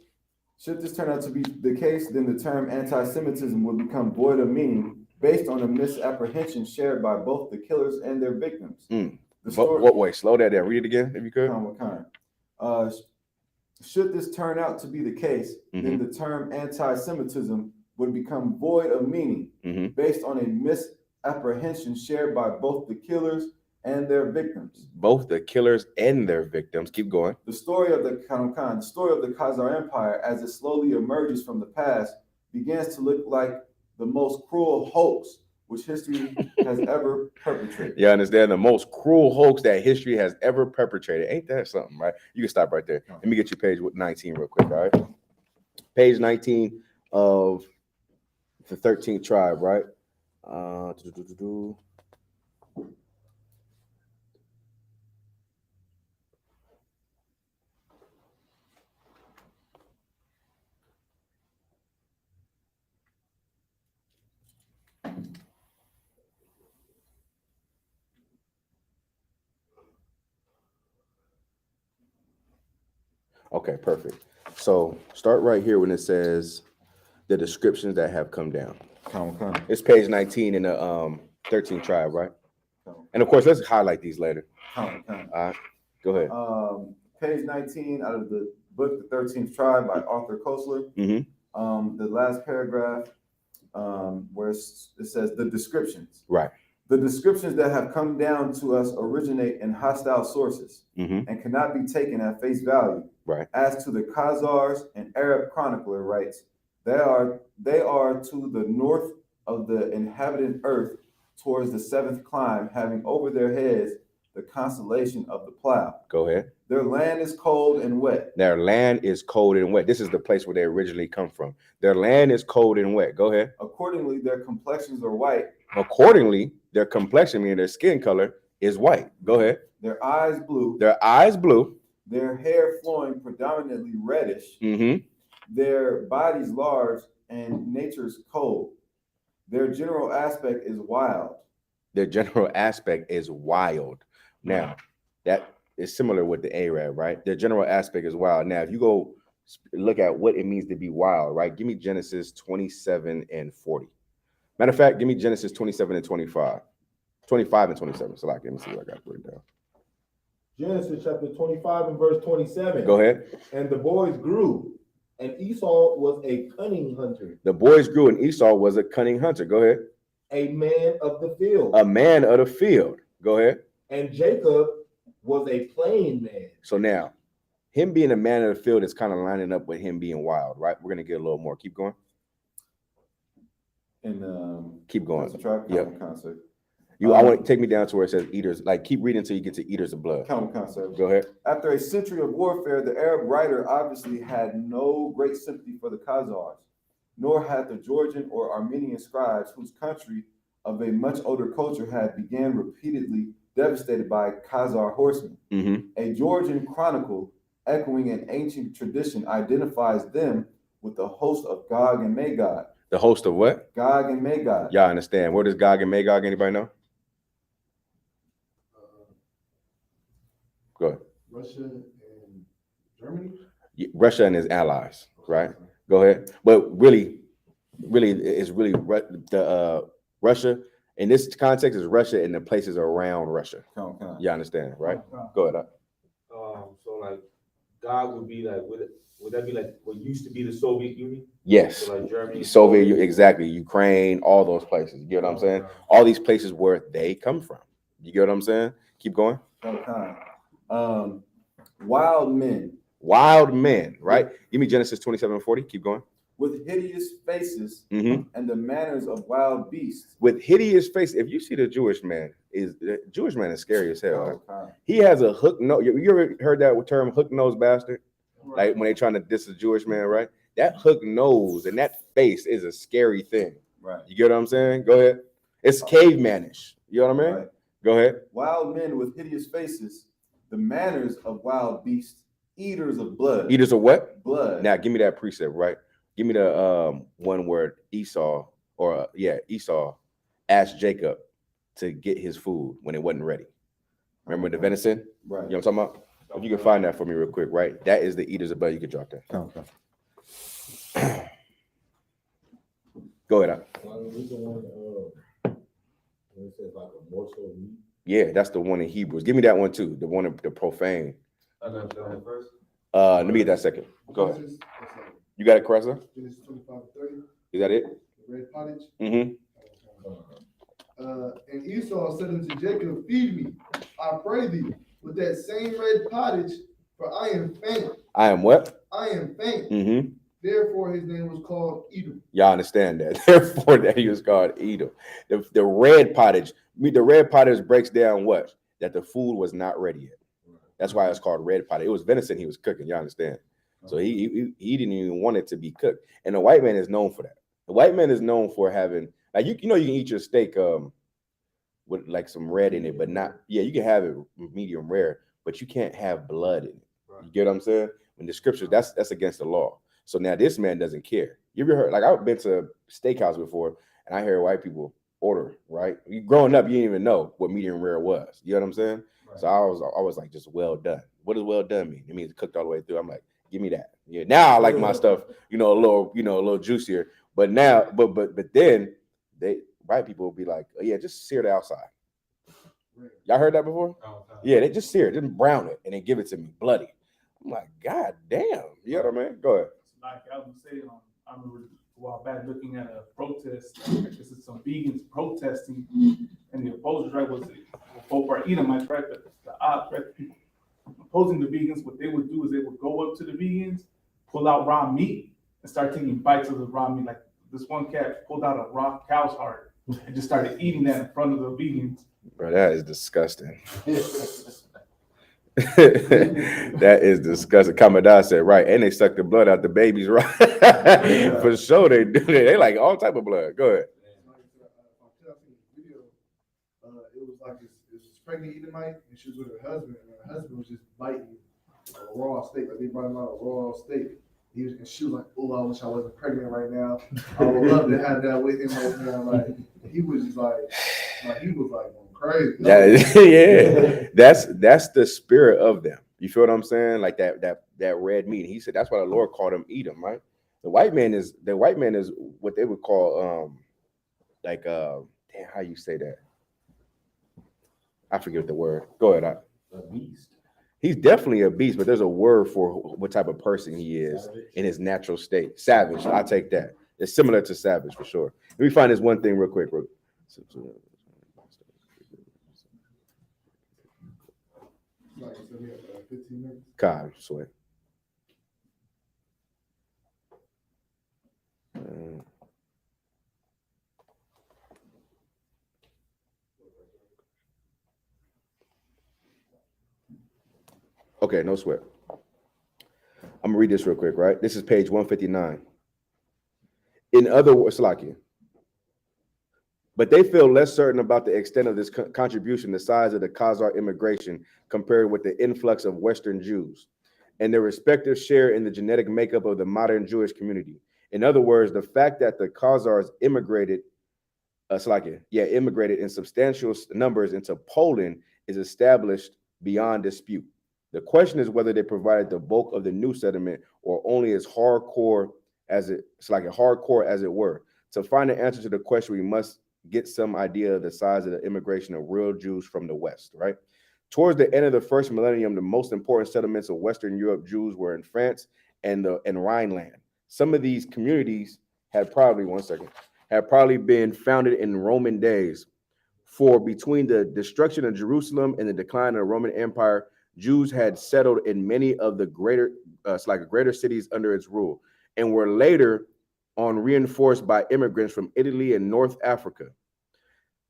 should this turn out to be the case, then the term anti-Semitism would become void of meaning based on a misapprehension shared by both the killers and their victims. Wait, slow that down. Read it again, if you could. Should this turn out to be the case, then the term anti-Semitism would become void of meaning based on a misapprehension shared by both the killers and their victims. Both the killers and their victims. Keep going. The story of the Khazar Empire, as it slowly emerges from the past, begins to look like the most cruel hoax which history has ever perpetrated. You understand? The most cruel hoax that history has ever perpetrated. Ain't that something, right? You can stop right there. Let me get you page 19 real quick, all right? Page 19 of the 13th tribe, right? Okay, perfect. So start right here when it says the descriptions that have come down. It's page 19 in the 13th tribe, right? And of course, let's highlight these later. All right, go ahead. Page 19 out of the book, The 13th Tribe by Arthur Koestler. The last paragraph where it says the descriptions. Right. The descriptions that have come down to us originate in hostile sources and cannot be taken at face value. Right. As to the Khazars, an Arab chronicler writes, they are to the north of the inhabited earth towards the seventh clime, having over their heads the constellation of the plow. Go ahead. Their land is cold and wet. Their land is cold and wet. This is the place where they originally come from. Their land is cold and wet. Go ahead. Accordingly, their complexions are white. Accordingly, their complexion, meaning their skin color, is white. Go ahead. Their eyes blue. Their eyes blue. Their hair flowing predominantly reddish. Their bodies large and nature's cold. Their general aspect is wild. Their general aspect is wild. Now, that is similar with the Arab, right? Their general aspect is wild. Now, if you go look at what it means to be wild, right? Give me Genesis 27 and 40. Matter of fact, give me Genesis 27 and 25. 25 and 27. So let me see what I got written down. Genesis chapter 25 and verse 27. Go ahead. And the boys grew, and Esau was a cunning hunter. The boys grew, and Esau was a cunning hunter. Go ahead. A man of the field. A man of the field. Go ahead. And Jacob was a plain man. So now, him being a man of the field is kind of lining up with him being wild, right? We're going to get a little more. Keep going. And keep going. Yeah. I want to take me down to where it says eaters. Like, keep reading until you get to eaters of blood. Common concept. Go ahead. After a century of warfare, the Arab writer obviously had no great sympathy for the Khazars, nor had the Georgian or Armenian scribes, whose country of a much older culture had began repeatedly devastated by Khazar horsemen. A Georgian chronicle, echoing an ancient tradition, identifies them with the host of Gog and Magog. The host of what? Gog and Magog. Y'all understand. Where does Gog and Magog, anybody know? Go ahead. Russia and Germany? Russia and his allies, right? Go ahead. But really, it's really the Russia. In this context, is Russia and the places around Russia. You understand, right? Go ahead. So like, God would be like, would that be like what used to be the Soviet Union? Yes. So like Germany, Soviet, exactly. Ukraine, all those places. You get what I'm saying? All these places where they come from. You get what I'm saying? Keep going. Wild men. Wild men, right? Give me Genesis 27 and 40. Keep going. With hideous faces and the manners of wild beasts. With hideous face. If you see the Jewish man is scary as hell. Right? He has a hook nose. You ever heard that term, hook nose bastard? Right. Like when they trying to diss a Jewish man, right? That hook nose and that face is a scary thing. Right. You get what I'm saying? Go ahead. It's cavemanish. You know what I mean? Right. Go ahead. Wild men with hideous faces, the manners of wild beasts, eaters of blood. Eaters of what? Blood. Now give me that precept, right? Give me the one where Esau asked Jacob to get his food when it wasn't ready. Remember the venison? Right. You know what I'm talking about? If you can find that for me real quick, right? That is the eaters of blood. You can drop that. Okay. Go ahead. Yeah, that's the one in Hebrews. Give me that one too. The one of the profane. Let me get that second. Go ahead. You got it, Cressa? Genesis 25:30. Is that it? The red pottage. Mm-hmm. And Esau said unto Jacob, feed me, I pray thee, with that same red pottage, for I am faint. I am what? I am faint. Mm-hmm. Therefore his name was called Edom. Y'all understand that. Therefore that he was called Edom. The red pottage, the red pottage breaks down what? That the food was not ready yet. That's why it's called red pottage. It was venison he was cooking. Y'all understand? So he didn't even want it to be cooked. And the white man is known for that. The white man is known for having, like, you know, you can eat your steak with like some red in it, but not, you can have it medium rare, but you can't have blood in it. You get what I'm saying? When the scriptures, that's against the law. So now this man doesn't care. You ever heard, like, I've been to a steakhouse before and I hear white people order, right? You growing up, you didn't even know what medium rare was. You know what I'm saying? Right. So I was like, just well done. What does well done mean? It means cooked all the way through. I'm like, give me that. Yeah. Now I like my stuff, a little juicier. But now, but then white people will be like, oh, yeah, just sear the outside. Y'all heard that before? Yeah, they just sear it, just brown it, and then give it to me bloody. I'm like, God damn. You know what I mean? Go ahead. Like I was saying, I remember a while back looking at a protest. This is some vegans protesting, and the opposers, right, was both are Edomites, right? But the odds, right? People opposing the vegans, what they would do is they would go up to the vegans, pull out raw meat, and start taking bites of the raw meat. Like this one cat pulled out a raw cow's heart and just started eating that in front of the vegans. Bro, that is disgusting. That is disgusting. Kamadai said, right, and they suck the blood out the babies, right? For sure they do. They like all type of blood. Go ahead. It was like this pregnant Edomite, and she was with her husband, and her husband was just biting a raw steak. Like they brought him out a raw steak. And she was like, "Oh, I wish I wasn't pregnant right now. I would love to have that with him right now." Like he was just like he was like going crazy. Yeah, that's the spirit of them. You feel what I'm saying? Like that red meat. He said that's why the Lord called him Edom, right? The white man is what they would call damn, how you say that? I forget the word. Go ahead. A beast. He's definitely a beast, but there's a word for what type of person he is in his natural state. Savage. I'll take that. It's similar to savage for sure. Let me find this one thing real quick. God, sweat. Okay, no sweat. I'm gonna read this real quick, right? This is page 159. In other words, Slakia. But they feel less certain about the extent of this contribution, the size of the Khazar immigration compared with the influx of Western Jews and their respective share in the genetic makeup of the modern Jewish community. In other words, the fact that the Khazars immigrated in substantial numbers into Poland is established beyond dispute. The question is whether they provided the bulk of the new settlement or only as hardcore as it were. To find an answer to the question, we must get some idea of the size of the immigration of real Jews from the West, right? Towards the end of the first millennium, the most important settlements of Western Europe Jews were in France and Rhineland. Some of these communities had probably been founded in Roman days. For between the destruction of Jerusalem and the decline of the Roman Empire, Jews had settled in many of the greater cities under its rule, and were later on reinforced by immigrants from Italy and North Africa.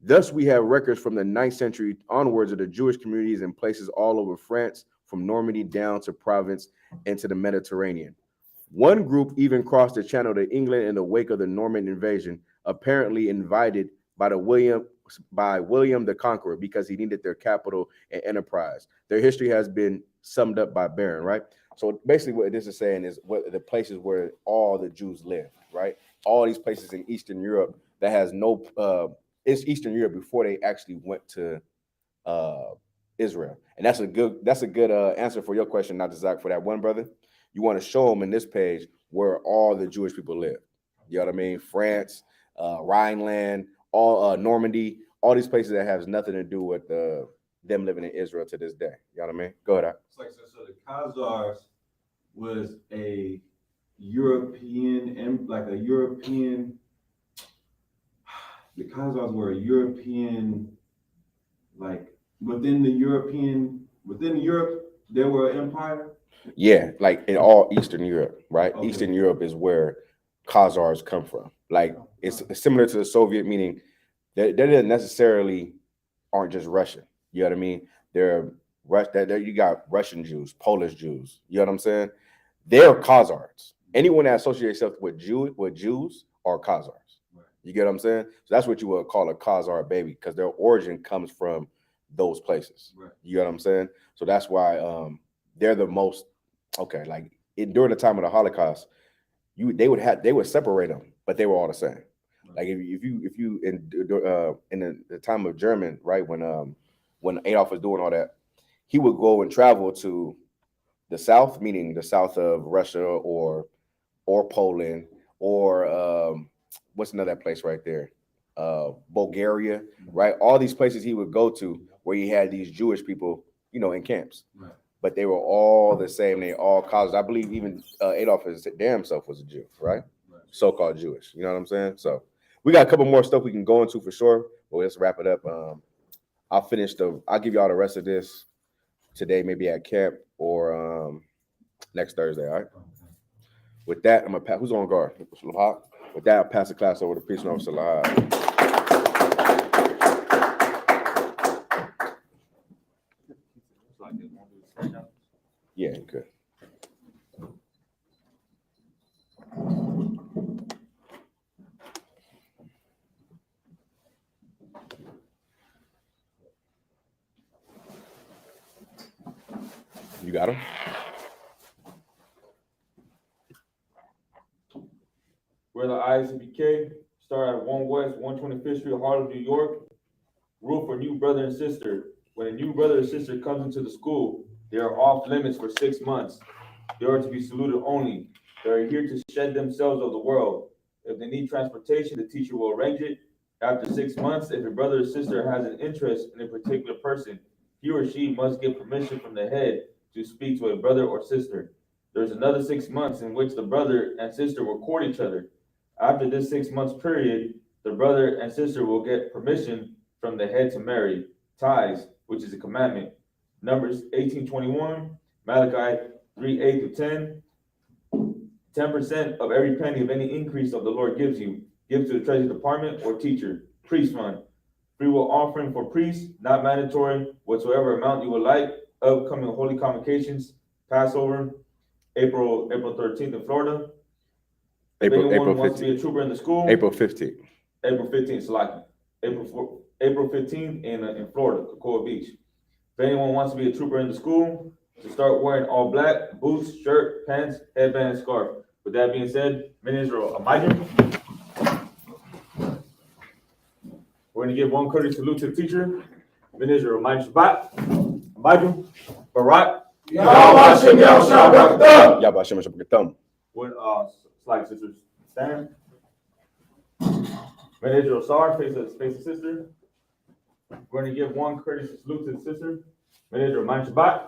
Thus, we have records from the 9th century onwards of the Jewish communities in places all over France, from Normandy down to Provence and to the Mediterranean. One group even crossed the Channel to England in the wake of the Norman invasion, apparently invited by William the Conqueror because he needed their capital and enterprise. Their history has been summed up by Barron, right? So basically what this is saying is what the places where all the Jews live, right? All these places in Eastern Europe that has it's Eastern Europe before they actually went to Israel. And that's a good answer for your question, not Zach, for that one brother. You want to show them in this page where all the Jewish people live. You know what I mean? France, Rhineland, all Normandy, all these places that has nothing to do with them living in Israel to this day. You know what I mean? Go ahead. It's like so the Khazars was a European. The Khazars were a European, like within Europe, there were an empire. Yeah, like in all Eastern Europe, right? Okay. Eastern Europe is where Khazars come from. Like it's similar to the Soviet, meaning they didn't necessarily aren't just Russian. You know what I mean? You got Russian Jews, Polish Jews. You know what I'm saying? They're Khazars. Anyone that associates themselves with Jews are Khazars. Right. You get what I'm saying? So that's what you would call a Khazar baby, because their origin comes from those places. Right. You get what I'm saying? So that's why they're the most like during the time of the Holocaust, they would separate them, but they were all the same. Right. Like if you in the time of German, right, when Adolf was doing all that, he would go and travel to the south, meaning the south of Russia or Poland or what's another place right there? Bulgaria, right? All these places he would go to where he had these Jewish people, in camps. Right. But they were all the same. They all caused. I believe even Adolf his damn self was a Jew, right? Right. So-called Jewish. You know what I'm saying? So we got a couple more stuff we can go into for sure. But let's wrap it up. I'll give y'all the rest of this today, maybe at camp or next Thursday. All right. With that, I'm gonna pass. Who's on guard? Lahab. With that, I'll pass the class over to Priest and Officer Lahab. Yeah, you could. You got him? Where the ISBK start at 1 West 125th Street, Harlem, New York. Rule for new brother and sister. When a new brother or sister comes into the school, they are off limits for 6 months. They are to be saluted only. They are here to shed themselves of the world. If they need transportation, the teacher will arrange it. After 6 months, if a brother or sister has an interest in a particular person, he or she must get permission from the head to speak to a brother or sister. There's another 6 months in which the brother and sister will court each other. After this 6 months period, the brother and sister will get permission from the head to marry, tithes, which is a commandment. Numbers 18:21, Malachi 3:8-10. 10% of every penny of any increase of the Lord gives you. Give to the treasury department or teacher. Priest fund. Free will offering for priests, not mandatory. Whatsoever amount you would like. Upcoming holy convocations, Passover, April 13th in Florida. April wants to be a trooper in the school. April 15th. April 15th, Select. April 15th in Florida, Cocoa Beach. If anyone wants to be a trooper in the school, to start wearing all black, boots, shirt, pants, headband, and scarf. With that being said, Men Israel, Nigel. We're going to give one courteous salute to the teacher. Men Israel, Shabbat, Nigel, Barak. Yahweh Shem Yahshua B'Katam. When Select sisters stand. Men Israel, Sar, face the sister. We're going to give one courteous salute to the sister. Men Israel, Shabbat.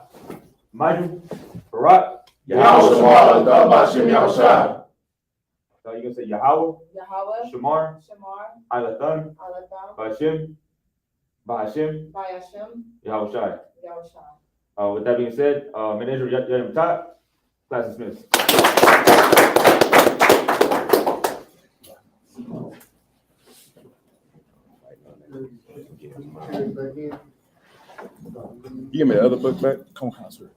Nigel, Barak, Yahweh Shem Yahshua. So you're going to say Yahweh, Yahweh, Shamar, Shamar, Alathan, Alatham, Ba'ashem, Bayashim, Yahweh Shai. Yahushua. With that being said, Manager Yadim Tat, class dismissed. You give me the other book back? Come on, sir.